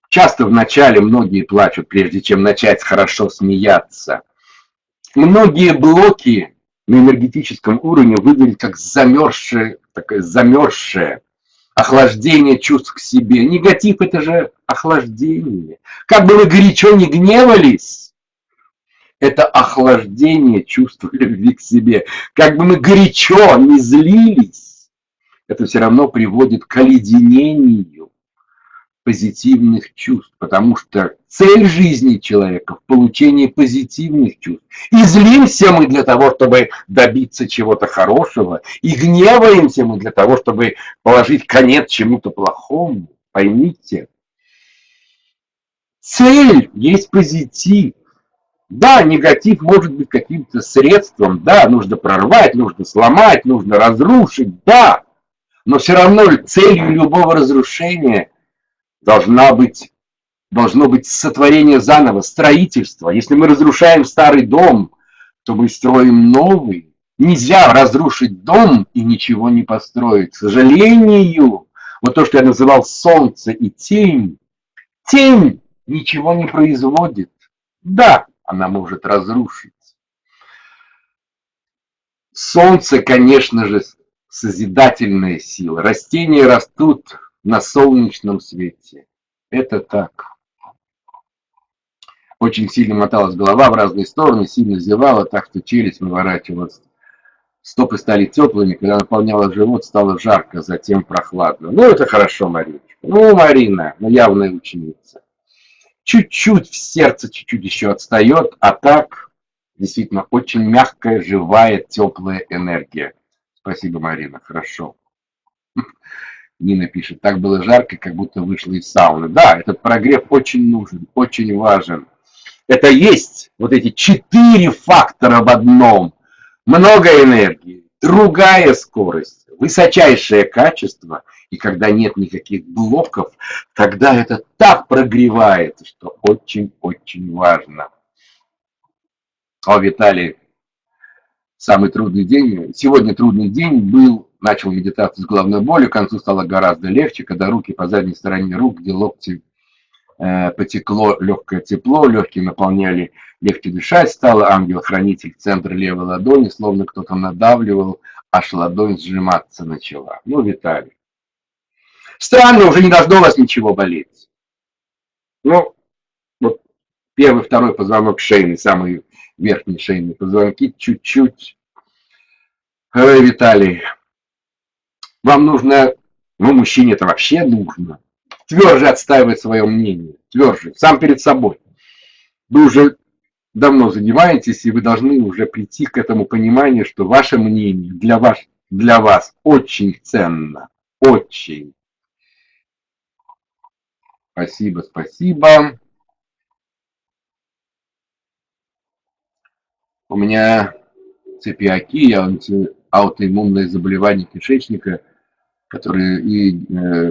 Часто вначале многие плачут, прежде чем начать хорошо смеяться. Многие блоки на энергетическом уровне выглядят как замерзшее, охлаждение чувств к себе. Негатив – это же охлаждение. Как бы вы горячо не гневались, это охлаждение чувства любви к себе. Как бы мы горячо не злились, это все равно приводит к оледенению позитивных чувств, потому что цель жизни человека в получении позитивных чувств. И злимся мы для того, чтобы добиться чего-то хорошего, и гневаемся мы для того, чтобы положить конец чему-то плохому. Поймите, цель есть позитив. Да, негатив может быть каким-то средством, да, нужно прорвать, нужно сломать, нужно разрушить, да, но все равно целью любого разрушения должно быть сотворение заново, строительство. Если мы разрушаем старый дом, то мы строим новый. Нельзя разрушить дом и ничего не построить. К сожалению, вот то, что я называл солнце и тень, тень ничего не производит. Да, она может разрушить. Солнце, конечно же, созидательная сила. Растения растут на солнечном свете. Это так. Очень сильно моталась голова в разные стороны, сильно зевала, так что челюсть выворачивалась. Стопы стали теплыми, когда наполняла живот, стало жарко, затем прохладно. Ну, это хорошо, Мариночка. Ну, Марина, явная ученица. Чуть-чуть в сердце, чуть-чуть еще отстает, а так действительно очень мягкая, живая, теплая энергия. Спасибо, Марина, хорошо. Нина пишет, так было жарко, как будто вышла из сауны. Да, этот прогрев очень нужен, очень важен. Это есть вот эти 4 фактора в одном. Много энергии, другая скорость, высочайшее качество, и когда нет никаких блоков, тогда это так прогревает, что очень-очень важно. О, Виталий, самый трудный день, сегодня трудный день был, начал медитацию с головной болью, к концу стало гораздо легче, когда руки по задней стороне рук, где локти потекло легкое тепло, легкие наполняли, легче дышать стало, ангел-хранитель центр левой ладони, словно кто-то надавливал, аж ладонь сжиматься начала. Ну, Виталий, странно, уже не должно у вас ничего болеть. Ну, вот первый, второй позвонок шейный, самые верхние шейные позвонки, чуть-чуть. Ой, Виталий, вам нужно, ну, мужчине это вообще нужно, тверже отстаивать свое мнение, тверже, сам перед собой. Вы уже давно занимаетесь, и вы должны уже прийти к этому пониманию, что ваше мнение для вас очень ценно. Очень. Спасибо, спасибо. У меня цепиаки, аутоиммунное заболевание кишечника, которое и,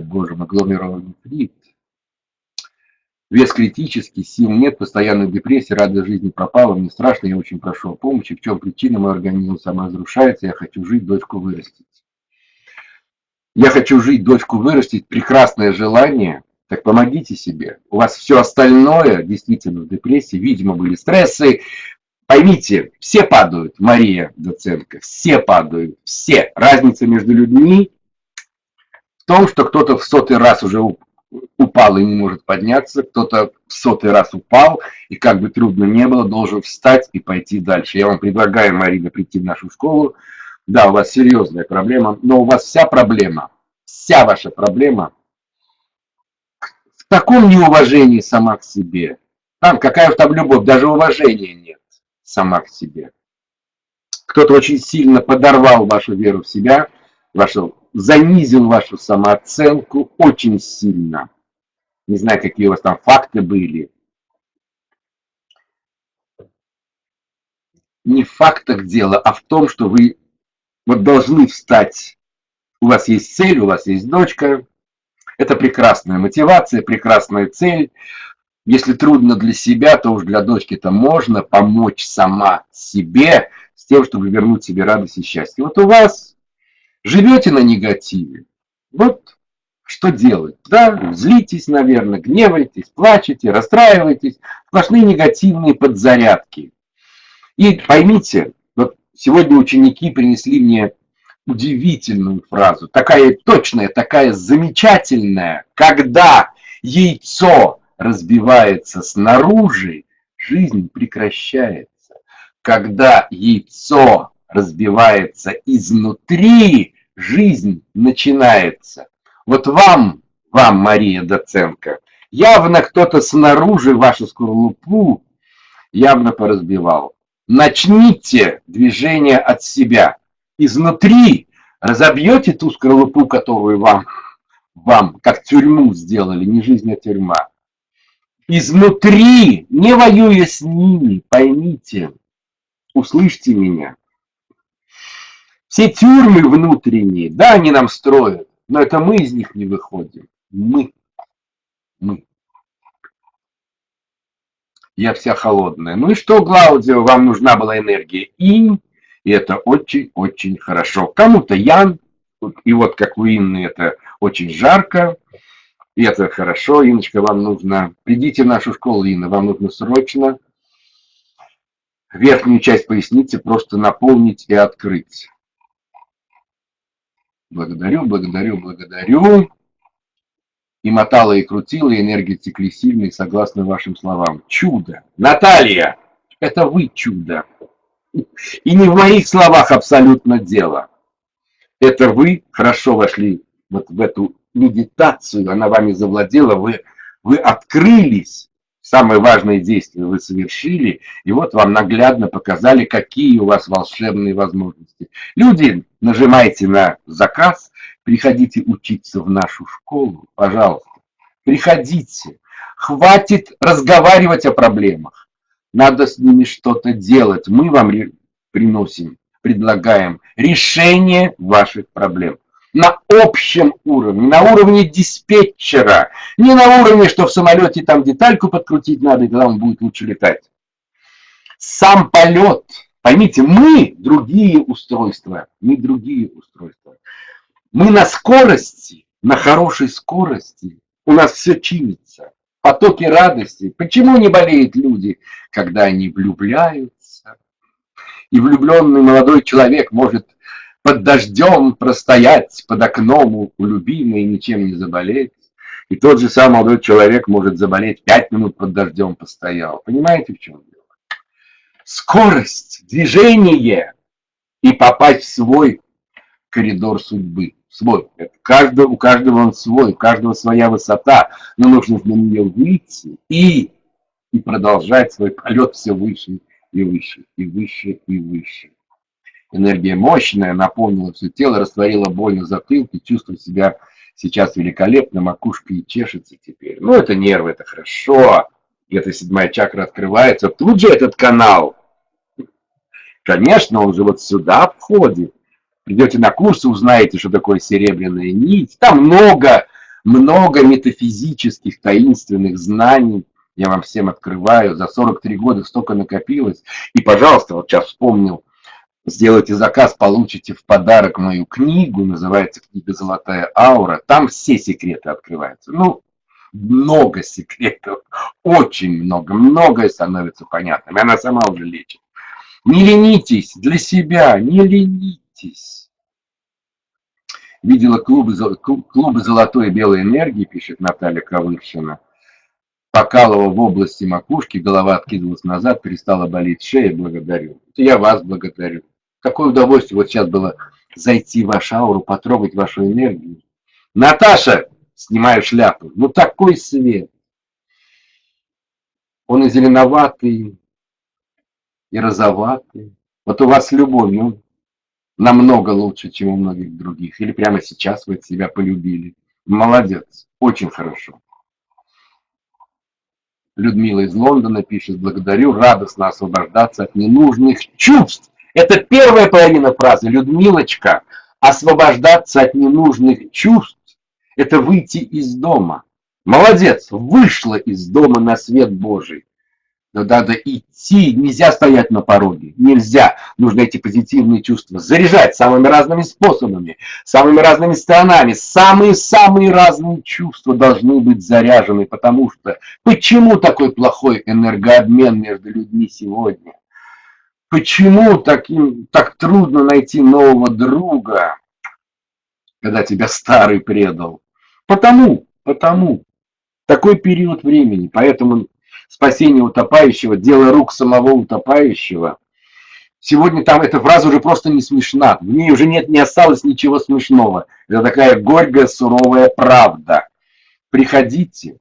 боже мой, гломерулонефрит. Вес критический, сил нет, постоянная депрессия, радость жизни пропала, мне страшно, я очень прошу о помощи. В чем причина? Мой организм саморазрушается, я хочу жить, дочку вырастить. Я хочу жить, дочку вырастить, прекрасное желание, так помогите себе. У вас все остальное, действительно, в депрессии, видимо, были стрессы. Поймите, все падают, Мария Доценко, все падают, все. Разница между людьми в том, что кто-то в 100-й раз уже упал и не может подняться, кто-то в 100-й раз упал, и как бы трудно не было, должен встать и пойти дальше. Я вам предлагаю, Марина, прийти в нашу школу. Да, у вас серьезная проблема, но у вас вся ваша проблема в таком неуважении сама к себе. Там какая там любовь, даже уважения нет сама к себе. Кто-то очень сильно подорвал вашу веру в себя, занизил вашу самооценку очень сильно. Не знаю, какие у вас там факты были. Не в фактах дело, а в том, что вы вот должны встать. У вас есть цель, у вас есть дочка. Это прекрасная мотивация, прекрасная цель. Если трудно для себя, то уж для дочки-то можно помочь сама себе с тем, чтобы вернуть себе радость и счастье. Вот у вас живете на негативе. Вот что делать? Да, злитесь, наверное, гневаетесь, плачете, расстраиваетесь. Сплошные негативные подзарядки. И поймите, вот сегодня ученики принесли мне удивительную фразу, такая точная, такая замечательная. Когда яйцо разбивается снаружи, жизнь прекращается. Когда яйцо разбивается изнутри, жизнь начинается. Вот вам, Мария Доценко, явно кто-то снаружи вашу скорлупу явно поразбивал. Начните движение от себя. Изнутри разобьете ту скорлупу, которую вам как тюрьму сделали, не жизнь, а тюрьма. Изнутри, не воюя с ними, поймите, услышьте меня. Все тюрьмы внутренние, да, они нам строят, но это мы из них не выходим. Мы. Я вся холодная. Ну и что, Клаудио, вам нужна была энергия инь, и это очень-очень хорошо. Кому-то ян, и вот как у Инны это очень жарко, и это хорошо. Инночка, вам нужно, придите в нашу школу, Инна, вам нужно срочно верхнюю часть поясницы просто наполнить и открыть. Благодарю, благодарю, благодарю. И мотала, и крутила, и энергии текли сильные, согласно вашим словам. Чудо! Наталья! Это вы чудо! И не в моих словах абсолютно дело. Это вы хорошо вошли вот в эту медитацию, она вами завладела, вы открылись, самое важное действие вы совершили, и вот вам наглядно показали, какие у вас волшебные возможности. Люди, нажимайте на заказ, приходите учиться в нашу школу, пожалуйста. Приходите. Хватит разговаривать о проблемах. Надо с ними что-то делать. Мы вам приносим предлагаем решение ваших проблем. На общем уровне, на уровне диспетчера, не на уровне, что в самолете там детальку подкрутить надо, и тогда он будет лучше летать. Сам полет, поймите, мы другие устройства, мы на скорости, на хорошей скорости, у нас все чинится, потоки радости. Почему не болеют люди, когда они влюбляются? И влюбленный молодой человек может под дождем простоять под окном у любимой и ничем не заболеть. И тот же самый молодой человек может заболеть, 5 минут под дождем постоял. Понимаете, в чем дело? Скорость, движение и попасть в свой коридор судьбы. Свой. У каждого он свой, у каждого своя высота. Но нужно на нее выйти и продолжать свой полет все выше и выше, и выше, и выше. Энергия мощная, наполнила все тело, растворила боль на затылке, чувствует себя сейчас великолепно, макушка и чешется теперь. Ну, это нервы, это хорошо. И эта 7-я чакра открывается. Тут же этот канал. Конечно, он же вот сюда входит. Придете на курсы, узнаете, что такое серебряная нить. Там много метафизических, таинственных знаний. Я вам всем открываю. За 43 года столько накопилось. И, пожалуйста, вот сейчас вспомнил, сделайте заказ, получите в подарок мою книгу. Называется книга «Золотая аура». Там все секреты открываются. Ну, много секретов. Очень много. Многое становится понятным. И она сама уже лечит. Не ленитесь для себя, не ленитесь. Видела клубы золотой и белой энергии, пишет Наталья Ковыршина. Покалывала в области макушки, голова откидывалась назад, перестала болеть шея, благодарю. Я вас благодарю. Какое удовольствие вот сейчас было зайти в вашу ауру, потрогать вашу энергию. Наташа, снимаю шляпу, ну такой свет. Он и зеленоватый, и розоватый. Вот у вас любовь, ну, намного лучше, чем у многих других. Или прямо сейчас вы себя полюбили. Молодец, очень хорошо. Людмила из Лондона пишет: благодарю, радостно освобождаться от ненужных чувств. Это первая половина фразы. Людмилочка, освобождаться от ненужных чувств – это выйти из дома. Молодец, вышла из дома на свет Божий. Надо идти, нельзя стоять на пороге, нельзя. Нужно эти позитивные чувства заряжать самыми разными способами, самыми разными сторонами. Самые разные чувства должны быть заряжены, потому что почему такой плохой энергообмен между людьми сегодня? Почему так трудно найти нового друга, когда тебя старый предал? Потому. Такой период времени, поэтому спасение утопающего, дело рук самого утопающего. Сегодня там эта фраза уже просто не смешна. В ней уже не осталось ничего смешного. Это такая горькая, суровая правда. Приходите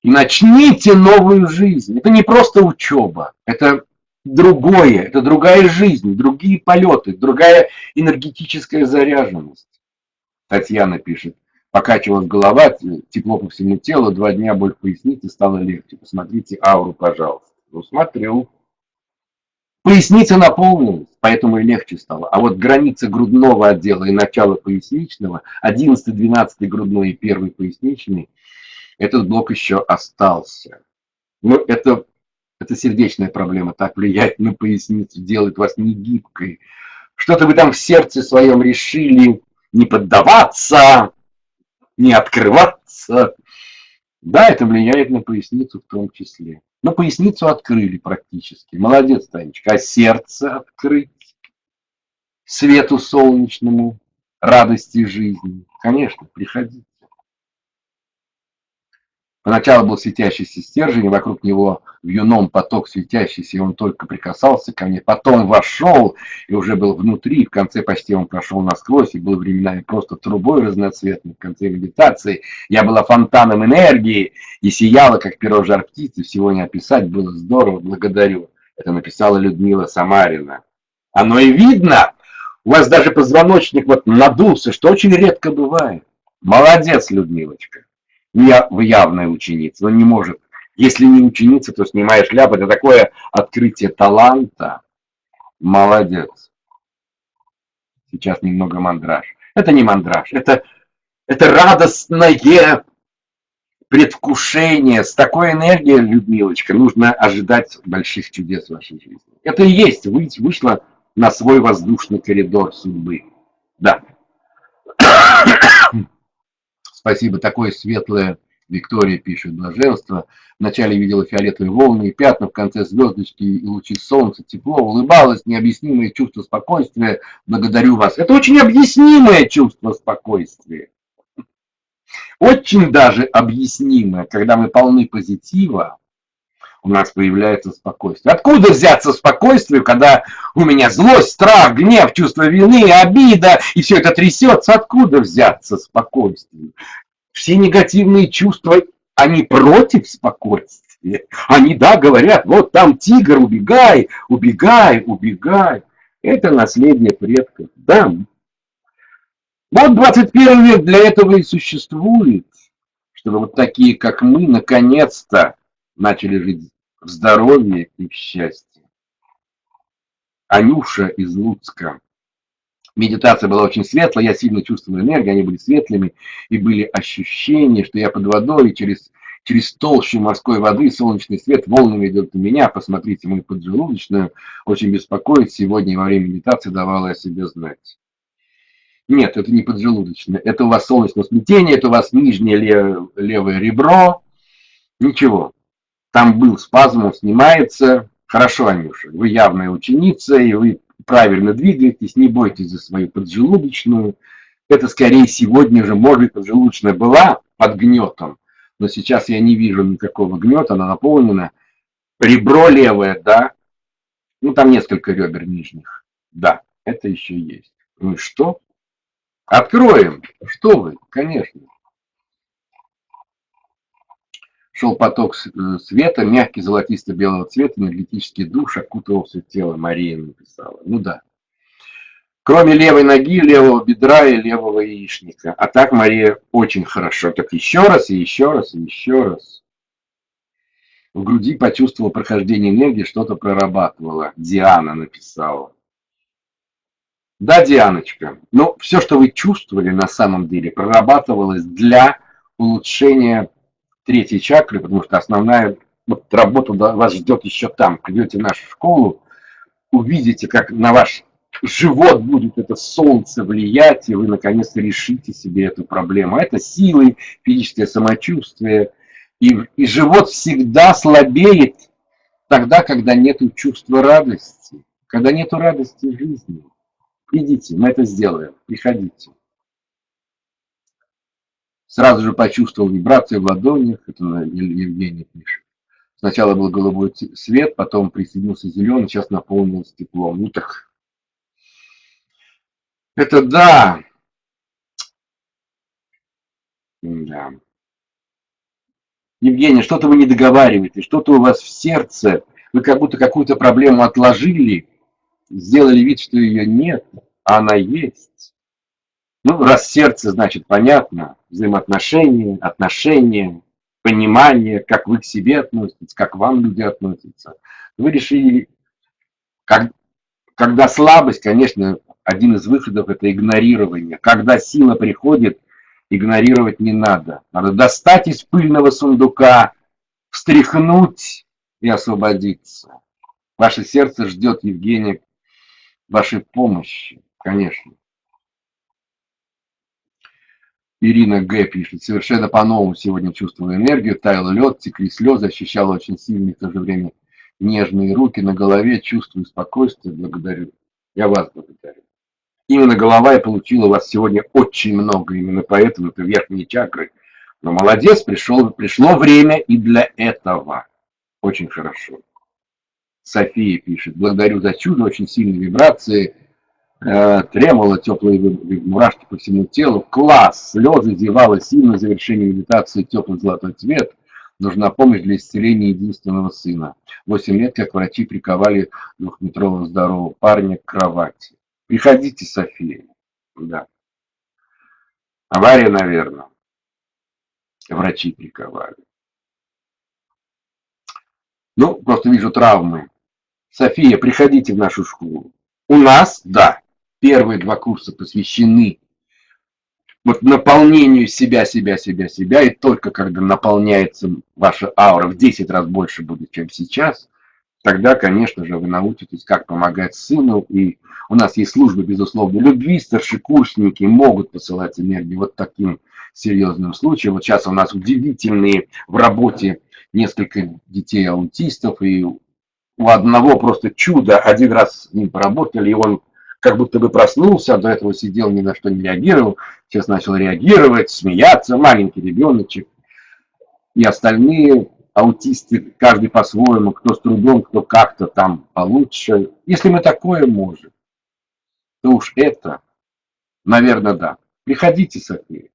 и начните новую жизнь. Это не просто учеба, это другое, это другая жизнь, другие полеты, другая энергетическая заряженность. Татьяна пишет: покачивалась голова, тепло по всему телу, 2 дня боль в пояснице, стало легче. Посмотрите ауру, пожалуйста. Ну, смотрю. Поясница наполнилась, поэтому и легче стало. А вот граница грудного отдела и начала поясничного, 11, 12 грудной и 1 поясничный, этот блок еще остался. Ну, это сердечная проблема, так влияет на поясницу, делает вас негибкой. Что-то вы там в сердце своем решили не поддаваться, не открываться. Да, это влияет на поясницу в том числе. Но поясницу открыли практически. Молодец, Танечка. А сердце открыть свету солнечному, радости жизни. Конечно, приходите. Поначалу был светящийся стержень, и вокруг него вьюном поток светящийся, и он только прикасался ко мне. Потом вошел, и уже был внутри, в конце почти он прошел насквозь, и был временами просто трубой разноцветной. В конце медитации я была фонтаном энергии, и сияла, как перо жар птицы. Всего не описать, было здорово, благодарю. Это написала Людмила Самарина. Оно и видно, у вас даже позвоночник вот надулся, что очень редко бывает. Молодец, Людмилочка. Вы явная ученица, но не может Если не ученица, то снимаешь шляпу. Это такое открытие таланта. Молодец. Сейчас немного мандраж. Это не мандраж, это радостное предвкушение. С такой энергией, Людмилочка, нужно ожидать больших чудес в вашей жизни. Это и есть. Вышла на свой воздушный коридор судьбы. Да. Спасибо. Такое светлое. Виктория пишет: блаженство. Вначале видела фиолетовые волны и пятна, в конце звездочки и лучи солнца, тепло, улыбалась, необъяснимое чувство спокойствия. Благодарю вас. Это очень объяснимое чувство спокойствия. Очень даже объяснимое, когда мы полны позитива, у нас появляется спокойствие. Откуда взяться спокойствию, когда у меня злость, страх, гнев, чувство вины, обида, и все это трясется? Откуда взяться спокойствию? Все негативные чувства, они против спокойствия. Они, да, говорят: вот там тигр, убегай, убегай, убегай. Это наследие предков. Да. Вот 21 век для этого и существует, чтобы вот такие, как мы, наконец-то начали жить в здоровье и в счастье. Анюша из Луцка. Медитация была очень светлая, я сильно чувствовал энергию, они были светлыми, и были ощущения, что я под водой, и через толщу морской воды солнечный свет волнами идет на меня. Посмотрите, мою поджелудочную очень беспокоит. Сегодня во время медитации давала о себе знать. Нет, это не поджелудочная, это у вас солнечное смятение, это у вас нижнее левое ребро. Ничего, там был спазм, он снимается. Хорошо, Анюша, вы явная ученица, и вы правильно двигаетесь, не бойтесь за свою поджелудочную. Это скорее сегодня же, может быть, поджелудочная была под гнетом, но сейчас я не вижу никакого гнета, она наполнена. Ребро левое, да, ну там несколько ребер нижних, да, это еще есть. Ну и что? Откроем. Что вы, конечно. Шел поток света, мягкий, золотисто-белого цвета, энергетический душ окутывал все тело. Мария написала. Ну да. Кроме левой ноги, левого бедра и левого яичника. А так, Мария, очень хорошо. Так еще раз, и еще раз, и еще раз. В груди почувствовала прохождение энергии, что-то прорабатывала. Диана написала. Да, Дианочка, но все, что вы чувствовали, на самом деле прорабатывалось для улучшения третьей чакры, потому что основная вот работа вас ждет еще там. Придете в нашу школу, увидите, как на ваш живот будет это солнце влиять, и вы наконец-то решите себе эту проблему. Это силы, физическое самочувствие. И живот всегда слабеет тогда, когда нет чувства радости, когда нет радости в жизни. Идите, мы это сделаем, приходите. Сразу же почувствовал вибрации в ладонях, это Евгений пишет. Сначала был голубой свет, потом присоединился зеленый, сейчас наполнился теплом. Ну так, это да. Да. Евгений, что-то вы не договариваете, что-то у вас в сердце, вы как будто какую-то проблему отложили, сделали вид, что ее нет, а она есть. Ну, раз сердце, значит, понятно, взаимоотношения, отношения, понимание, как вы к себе относитесь, как к вам люди относятся. Вы решили, как, когда слабость, конечно, один из выходов – это игнорирование. Когда сила приходит, игнорировать не надо. Надо достать из пыльного сундука, встряхнуть и освободиться. Ваше сердце ждет, Евгения, вашей помощи, конечно. Ирина Г. пишет: совершенно по-новому сегодня чувствовала энергию, таял лед, текли слезы, ощущала очень сильные в то же время нежные руки на голове, чувствую спокойствие, благодарю. Я вас благодарю. Именно голова и получила у вас сегодня очень много, именно поэтому это верхние чакры. Но молодец, пришло время и для этого. Очень хорошо. София пишет: благодарю за чудо, очень сильные вибрации, тремоло, теплые мурашки по всему телу. Класс! Слезы, зевала сильно, завершение медитации, теплый золотой цвет. Нужна помощь для исцеления единственного сына. 8 лет, как врачи приковали двухметрового здорового парня к кровати. Приходите, София. Да. Авария, наверное. Врачи приковали. Ну, просто вижу травмы. София, приходите в нашу школу. У нас, да, первые 2 курса посвящены вот наполнению себя, и только когда наполняется ваша аура в 10 раз больше будет, чем сейчас, тогда, конечно же, вы научитесь, как помогать сыну. И у нас есть служба, безусловно, любви. Старшекурсники могут посылать энергию вот таким серьезным случаем. Вот сейчас у нас удивительные в работе несколько детей-аутистов, и у одного просто чудо. Один раз с ним поработали, и он как будто бы проснулся, а до этого сидел, ни на что не реагировал. Сейчас начал реагировать, смеяться, маленький ребеночек. И остальные аутисты, каждый по-своему, кто с трудом, кто как-то там получше. Если мы такое можем, то уж это, наверное, да. Приходите, София.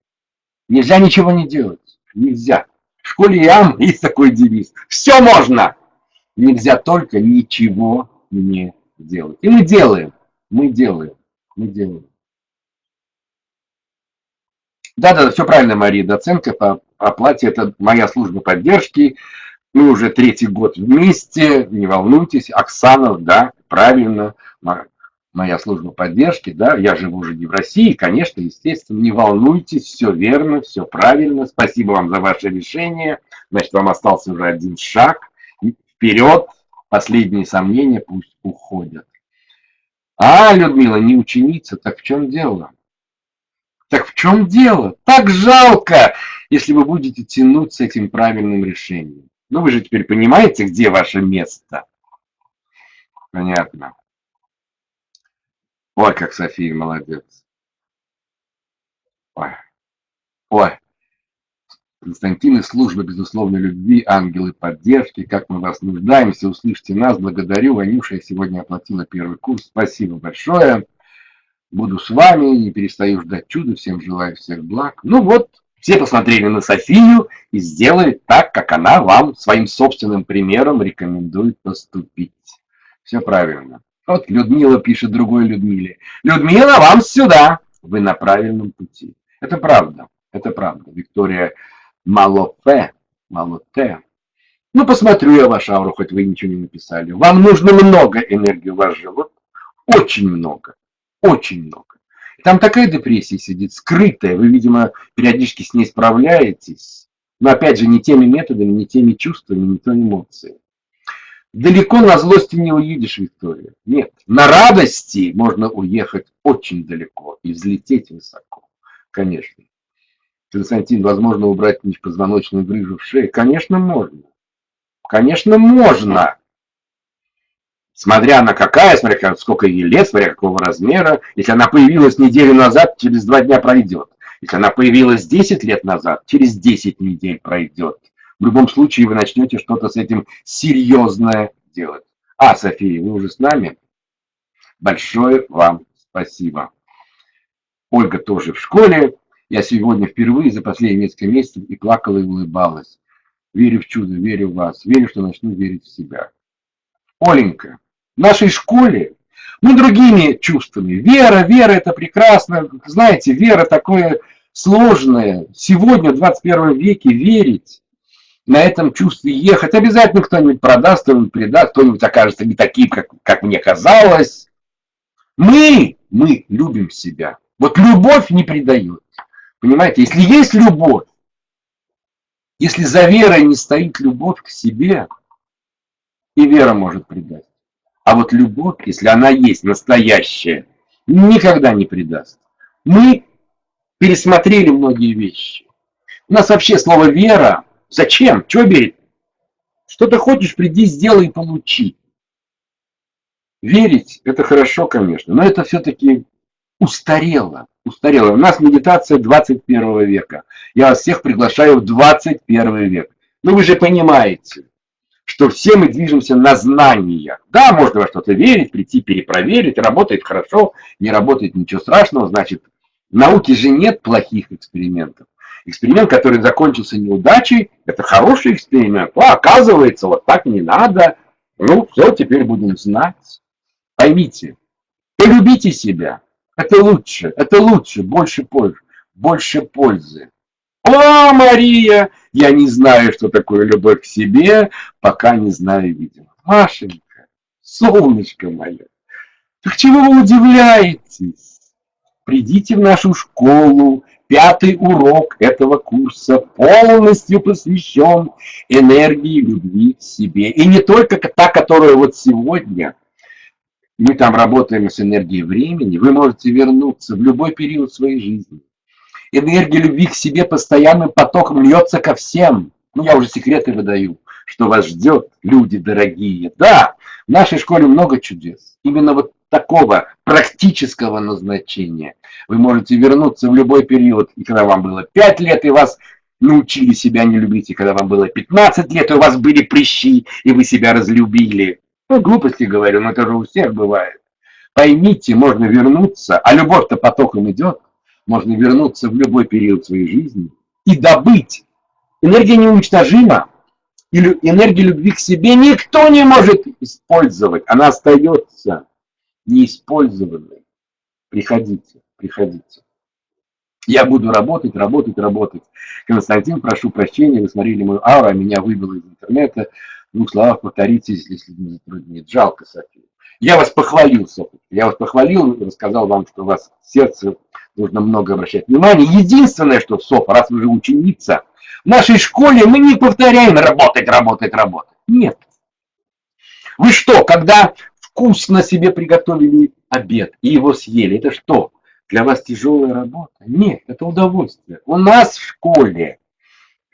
Нельзя ничего не делать. Нельзя. В школе ИАМ есть такой девиз. Все можно. Нельзя только ничего не делать. И мы делаем. Мы делаем. Мы делаем. Да, все правильно, Мария. Доценка по оплате. Это моя служба поддержки. Мы уже 3-й год вместе, не волнуйтесь. Оксана, да, правильно, моя служба поддержки, да, я живу уже не в России, конечно, естественно, не волнуйтесь, все верно, все правильно. Спасибо вам за ваше решение. Значит, вам остался уже 1 шаг. Вперед, последние сомнения пусть уходят. А, Людмила, не ученица, так в чем дело? Так в чем дело? Так жалко, если вы будете тянуть с этим правильным решением. Ну, вы же теперь понимаете, где ваше место? Понятно. Ой, как София молодец. Ой, ой. Константин из службы безусловной любви, ангелы поддержки. Как мы вас нуждаемся, услышьте нас. Благодарю. Ванюша, я сегодня оплатила 1-й курс. Спасибо большое. Буду с вами, не перестаю ждать чуда. Всем желаю всех благ. Ну вот, все посмотрели на Софию и сделали так, как она вам своим собственным примером рекомендует поступить. Все правильно. Вот Людмила пишет другой Людмиле. Людмила, вам сюда. Вы на правильном пути. Это правда. Это правда. Виктория Малоте. Малоте. Ну, посмотрю я вашу ауру, хоть вы ничего не написали. Вам нужно много энергии в ваш живот. Очень много. Очень много. Там такая депрессия сидит, скрытая. Вы, видимо, периодически с ней справляетесь. Но, опять же, не теми методами, не теми чувствами, не теми эмоциями. Далеко на злости не уедешь, Виктория. Нет. На радости можно уехать очень далеко и взлететь высоко. Конечно. Константин, возможно убрать межпозвоночную грыжу в шее? Конечно, можно. Конечно, можно. Смотря на какая, смотря сколько ей лет, смотря какого размера. Если она появилась неделю назад, через 2 дня пройдет. Если она появилась 10 лет назад, через 10 недель пройдет. В любом случае вы начнете что-то с этим серьезное делать. А, София, вы уже с нами? Большое вам спасибо. Ольга тоже в школе. Я сегодня впервые за последние несколько месяцев и плакала, и улыбалась. Верю в чудо, верю в вас. Верю, что начну верить в себя. Оленька, в нашей школе мы другими чувствами. Вера, вера это прекрасно. Знаете, вера такое сложное. Сегодня, в 21 веке, верить, на этом чувстве ехать. Обязательно кто-нибудь продаст, кто-нибудь предаст, кто-нибудь окажется не таким, как мне казалось. Мы любим себя. Вот любовь не предает. Понимаете, если есть любовь, если за верой не стоит любовь к себе, и вера может предать. А вот любовь, если она есть настоящая, никогда не предаст. Мы пересмотрели многие вещи. У нас вообще слово «вера» зачем? Чего верить? Что ты хочешь, приди, сделай и получи. Верить – это хорошо, конечно, но это все-таки устарело. Устарело. У нас медитация 21 века. Я вас всех приглашаю в 21 век. Ну вы же понимаете, что все мы движемся на знаниях. Да, можно во что-то верить, прийти перепроверить, работает хорошо, не работает ничего страшного, значит, в науке же нет плохих экспериментов. Эксперимент, который закончился неудачей, это хороший эксперимент. А, оказывается, вот так не надо. Ну, все, теперь будем знать. Поймите, полюбите себя. Это лучше, больше пользы. Больше пользы. О, Мария, я не знаю, что такое любовь к себе, пока не знаю, видимо. Машенька, солнышко мое, так чего вы удивляетесь? Придите в нашу школу. 5-й урок этого курса полностью посвящен энергии любви к себе. И не только та, которая вот сегодня. Мы там работаем с энергией времени. Вы можете вернуться в любой период своей жизни. Энергия любви к себе постоянным потоком льется ко всем. Ну, я уже секреты выдаю, что вас ждет, люди дорогие. Да, в нашей школе много чудес. Именно вот такого практического назначения. Вы можете вернуться в любой период, и когда вам было 5 лет, и вас научили себя не любить, и когда вам было 15 лет, и у вас были прыщи, и вы себя разлюбили. Ну, глупости говорю, но это же у всех бывает. Поймите, можно вернуться, а любовь-то потоком идет. Можно вернуться в любой период своей жизни и добыть. Энергия неуничтожима. Или энергию любви к себе никто не может использовать. Она остается неиспользованной. Приходите, приходите. Я буду работать. Константин, прошу прощения, вы смотрели мою ауру, а меня выбило из интернета. В 2 словах повторите, если не затруднит. Жалко, София. Я вас похвалил, София. Я вас похвалил, рассказал вам, что у вас сердце нужно много обращать внимание. Единственное, что, Софа, раз вы же ученица, в нашей школе мы не повторяем работать. Нет. Вы что, когда вкусно себе приготовили обед и его съели, это что? Для вас тяжелая работа? Нет, это удовольствие. У нас в школе,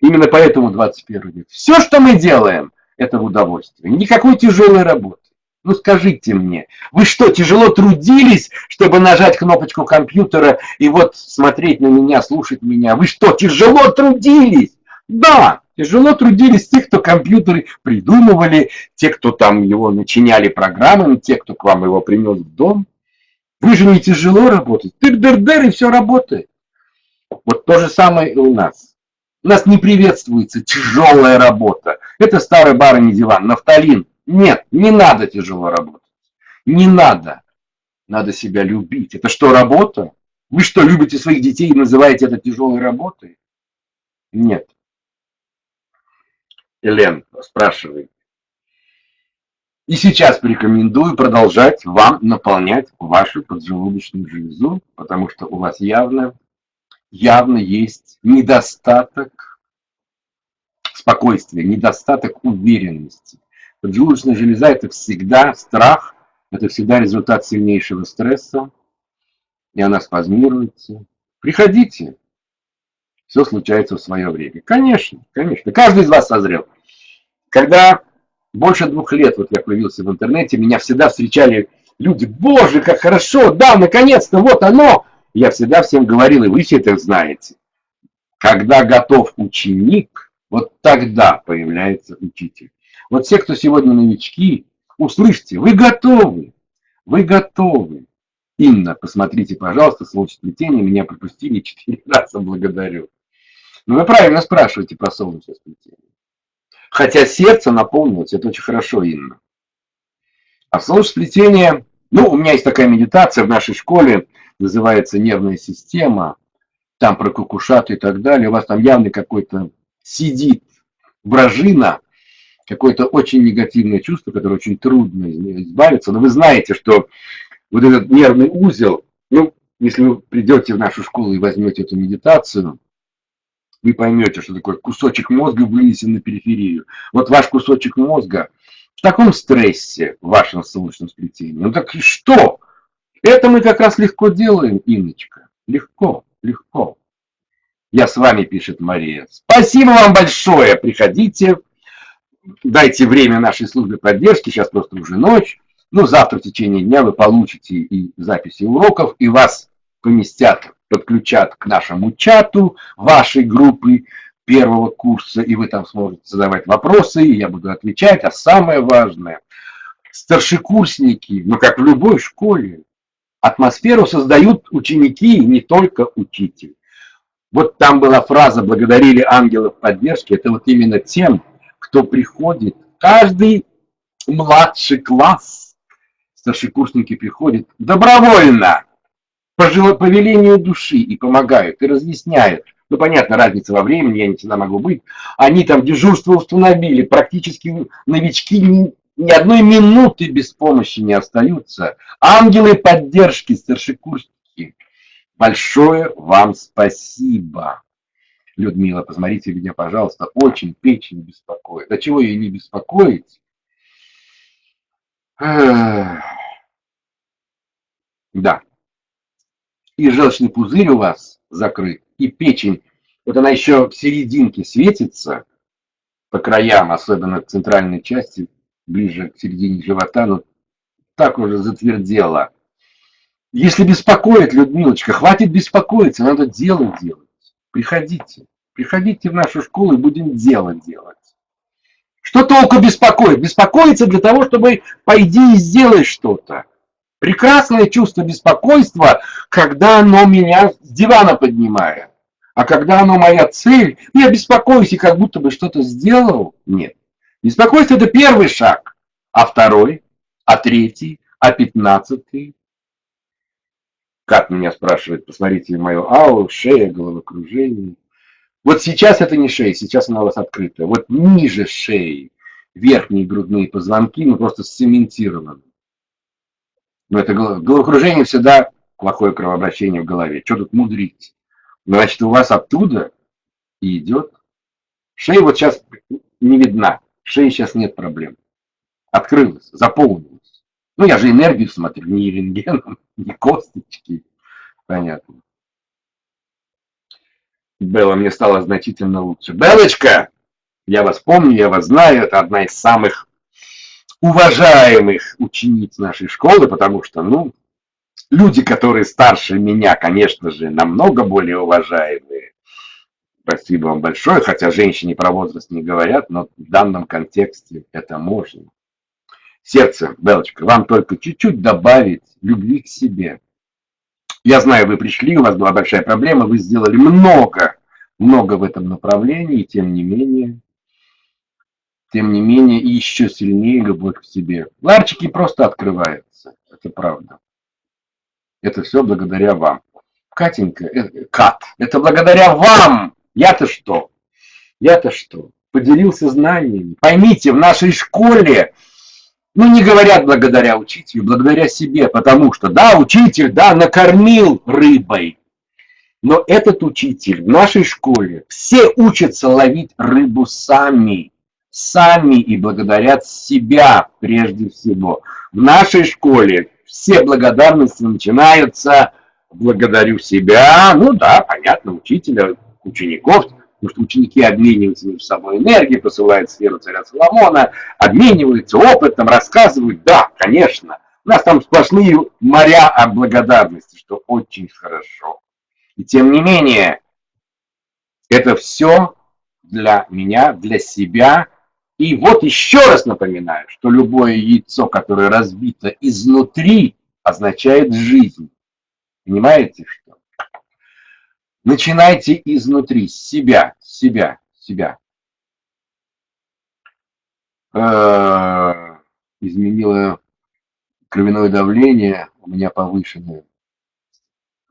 именно поэтому 21 век, все, что мы делаем, это в удовольствие. Никакой тяжелой работы. Ну скажите мне, вы что, тяжело трудились, чтобы нажать кнопочку компьютера и вот смотреть на меня, слушать меня? Вы что, тяжело трудились? Да, тяжело трудились те, кто компьютеры придумывали, те, кто там его начиняли программами, те, кто к вам его принес в дом. Вы же не тяжело работать. Тыр-дыр-дыр, и все работает. Вот то же самое и у нас. У нас не приветствуется тяжелая работа. Это старый барыня диван, нафталин. Нет, не надо тяжело работать. Не надо. Надо себя любить. Это что, работа? Вы что, любите своих детей и называете это тяжелой работой? Нет. Элен, спрашивай. И сейчас порекомендую продолжать вам наполнять вашу поджелудочную железу, потому что у вас явно есть недостаток спокойствия, недостаток уверенности. Поджелудочная железа – это всегда страх, это всегда результат сильнейшего стресса, и она спазмируется. Приходите, все случается в свое время. Конечно, каждый из вас созрел. Когда больше 2 лет вот я появился в интернете, меня всегда встречали люди: боже, как хорошо, да, наконец-то, вот оно. Я всегда всем говорил, и вы все это знаете. Когда готов ученик, вот тогда появляется учитель. Вот все, кто сегодня новички, услышьте, вы готовы. Инна, посмотрите, пожалуйста, солнцесплетение, меня пропустили 4 раза, благодарю. Но вы правильно спрашиваете про солнечное сплетение. Хотя сердце наполнилось, это очень хорошо, Инна. А в солнцесплетение, ну, у меня есть такая медитация в нашей школе, называется нервная система, там про кукушат и так далее. У вас там явно какой-то сидит вражина, какое-то очень негативное чувство, которое очень трудно избавиться. Но вы знаете, что вот этот нервный узел, ну, если вы придете в нашу школу и возьмете эту медитацию, вы поймете, что такое кусочек мозга вынесен на периферию. Вот ваш кусочек мозга в таком стрессе в вашем солнечном сплетении. Ну так и что? Это мы как раз легко делаем, Инночка. Легко. Я с вами, пишет Мария. Спасибо вам большое. Приходите. Дайте время нашей службе поддержки. Сейчас просто уже ночь. Ну, завтра в течение дня вы получите и записи уроков, и вас поместят, подключат к нашему чату вашей группы 1-го курса, и вы там сможете задавать вопросы, и я буду отвечать. А самое важное, старшекурсники, ну как в любой школе, атмосферу создают ученики, не только учитель. Вот там была фраза «благодарили ангелов поддержки». Это вот именно тем, кто приходит. Каждый младший класс, старшекурсники приходят добровольно, по велению души, и помогают, и разъясняют, Ну, понятно, разница во времени, я не всегда могу быть. Они там дежурство установили, практически новички ни одной минуты без помощи не остаются. Ангелы поддержки, старшекурсники, большое вам спасибо. Людмила, посмотрите меня, пожалуйста, очень печень беспокоит. Да чего ее не беспокоить? Да. И желчный пузырь у вас закрыт, и печень, вот она еще в серединке светится, по краям, особенно в центральной части, ближе к середине живота, ну так уже затвердела. Если беспокоит, Людмилочка, хватит беспокоиться, надо дело делать. Приходите, приходите в нашу школу и будем дело делать. Что толку беспокоит? Беспокоиться для того, чтобы пойди и сделай что-то. Прекрасное чувство беспокойства, когда оно меня с дивана поднимает. А когда оно моя цель, я беспокоюсь и как будто бы что-то сделал. Нет. Беспокойство – это первый шаг. А второй, а третий, а 15-й. Как меня спрашивает, посмотрите мою ауру, шея, головокружение. Вот сейчас это не шея, сейчас она у вас открыта. Вот ниже шеи верхние грудные позвонки, ну просто сцементированы. Но это головокружение всегда плохое кровообращение в голове. Что тут мудрить? Значит, у вас оттуда и идет. Шея вот сейчас не видна. В шее сейчас нет проблем. Открылась, заполнилась. Ну, я же энергию смотрю, не рентгеном, не косточки. Понятно. Белла, мне стало значительно лучше. Беллочка, я вас помню, я вас знаю. Это одна из самых уважаемых учениц нашей школы, потому что, ну, люди, которые старше меня, конечно же, намного более уважаемые. Спасибо вам большое, хотя женщине про возраст не говорят, но в данном контексте это можно. Сердце, Белочка, вам только чуть-чуть добавить любви к себе. Я знаю, вы пришли, у вас была большая проблема, вы сделали много в этом направлении, и тем не менее, и еще сильнее любовь к себе. Ларчики просто открываются, это правда. Это все благодаря вам. Катенька, Кат, это благодаря вам. Я-то что? Поделился знаниями. Поймите, в нашей школе, ну, не говорят благодаря учителю, благодаря себе, потому что, да, учитель, да, накормил рыбой. Но этот учитель в нашей школе, все учатся ловить рыбу сами и благодарят себя прежде всего. В нашей школе все благодарности начинаются благодарю себя, ну да, понятно, учителя, учеников, потому что ученики обмениваются между собой энергией, посылают сферу царя Соломона, обмениваются опытом, рассказывают, да, конечно. У нас там сплошные моря от благодарности, что очень хорошо. И тем не менее, это все для меня, для себя. И вот еще раз напоминаю, что любое яйцо, которое разбито изнутри, означает жизнь. Понимаете, что? Начинайте изнутри, с себя. Изменило кровяное давление, у меня повышенное.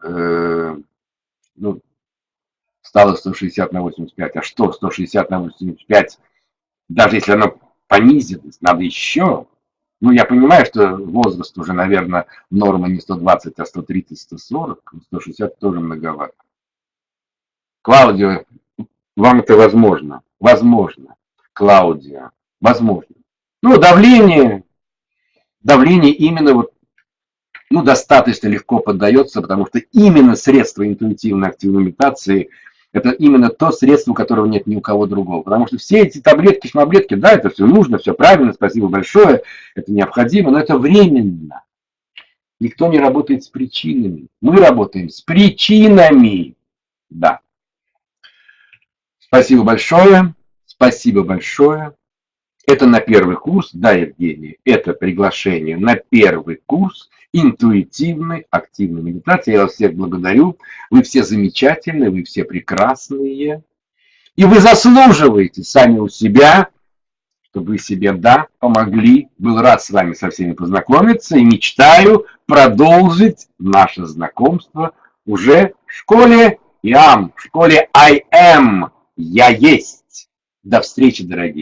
Ну, стало 160 на 85. А что 160 на 85? Даже если оно понизилось, надо еще. Ну, я понимаю, что возраст уже, наверное, норма не 120, а 130, 140. 160 тоже многовато. Клаудио, вам это возможно? Возможно. Клаудио, возможно. Ну, давление именно вот, ну, достаточно легко поддается, потому что именно средство интуитивной активной медитации – это именно то средство, которого нет ни у кого другого. Потому что все эти таблетки, шмаблетки, да, это все нужно, все правильно, спасибо большое, это необходимо, но это временно. Никто не работает с причинами. Мы работаем с причинами. Да. Спасибо большое. Это на первый курс, да, Евгений, это приглашение на первый курс интуитивной активной медитации. Я вас всех благодарю. Вы все замечательные, вы все прекрасные. И вы заслуживаете сами у себя, чтобы вы себе, да, помогли. Был рад с вами со всеми познакомиться и мечтаю продолжить наше знакомство уже в школе в школе I am. Я есть. До встречи, дорогие.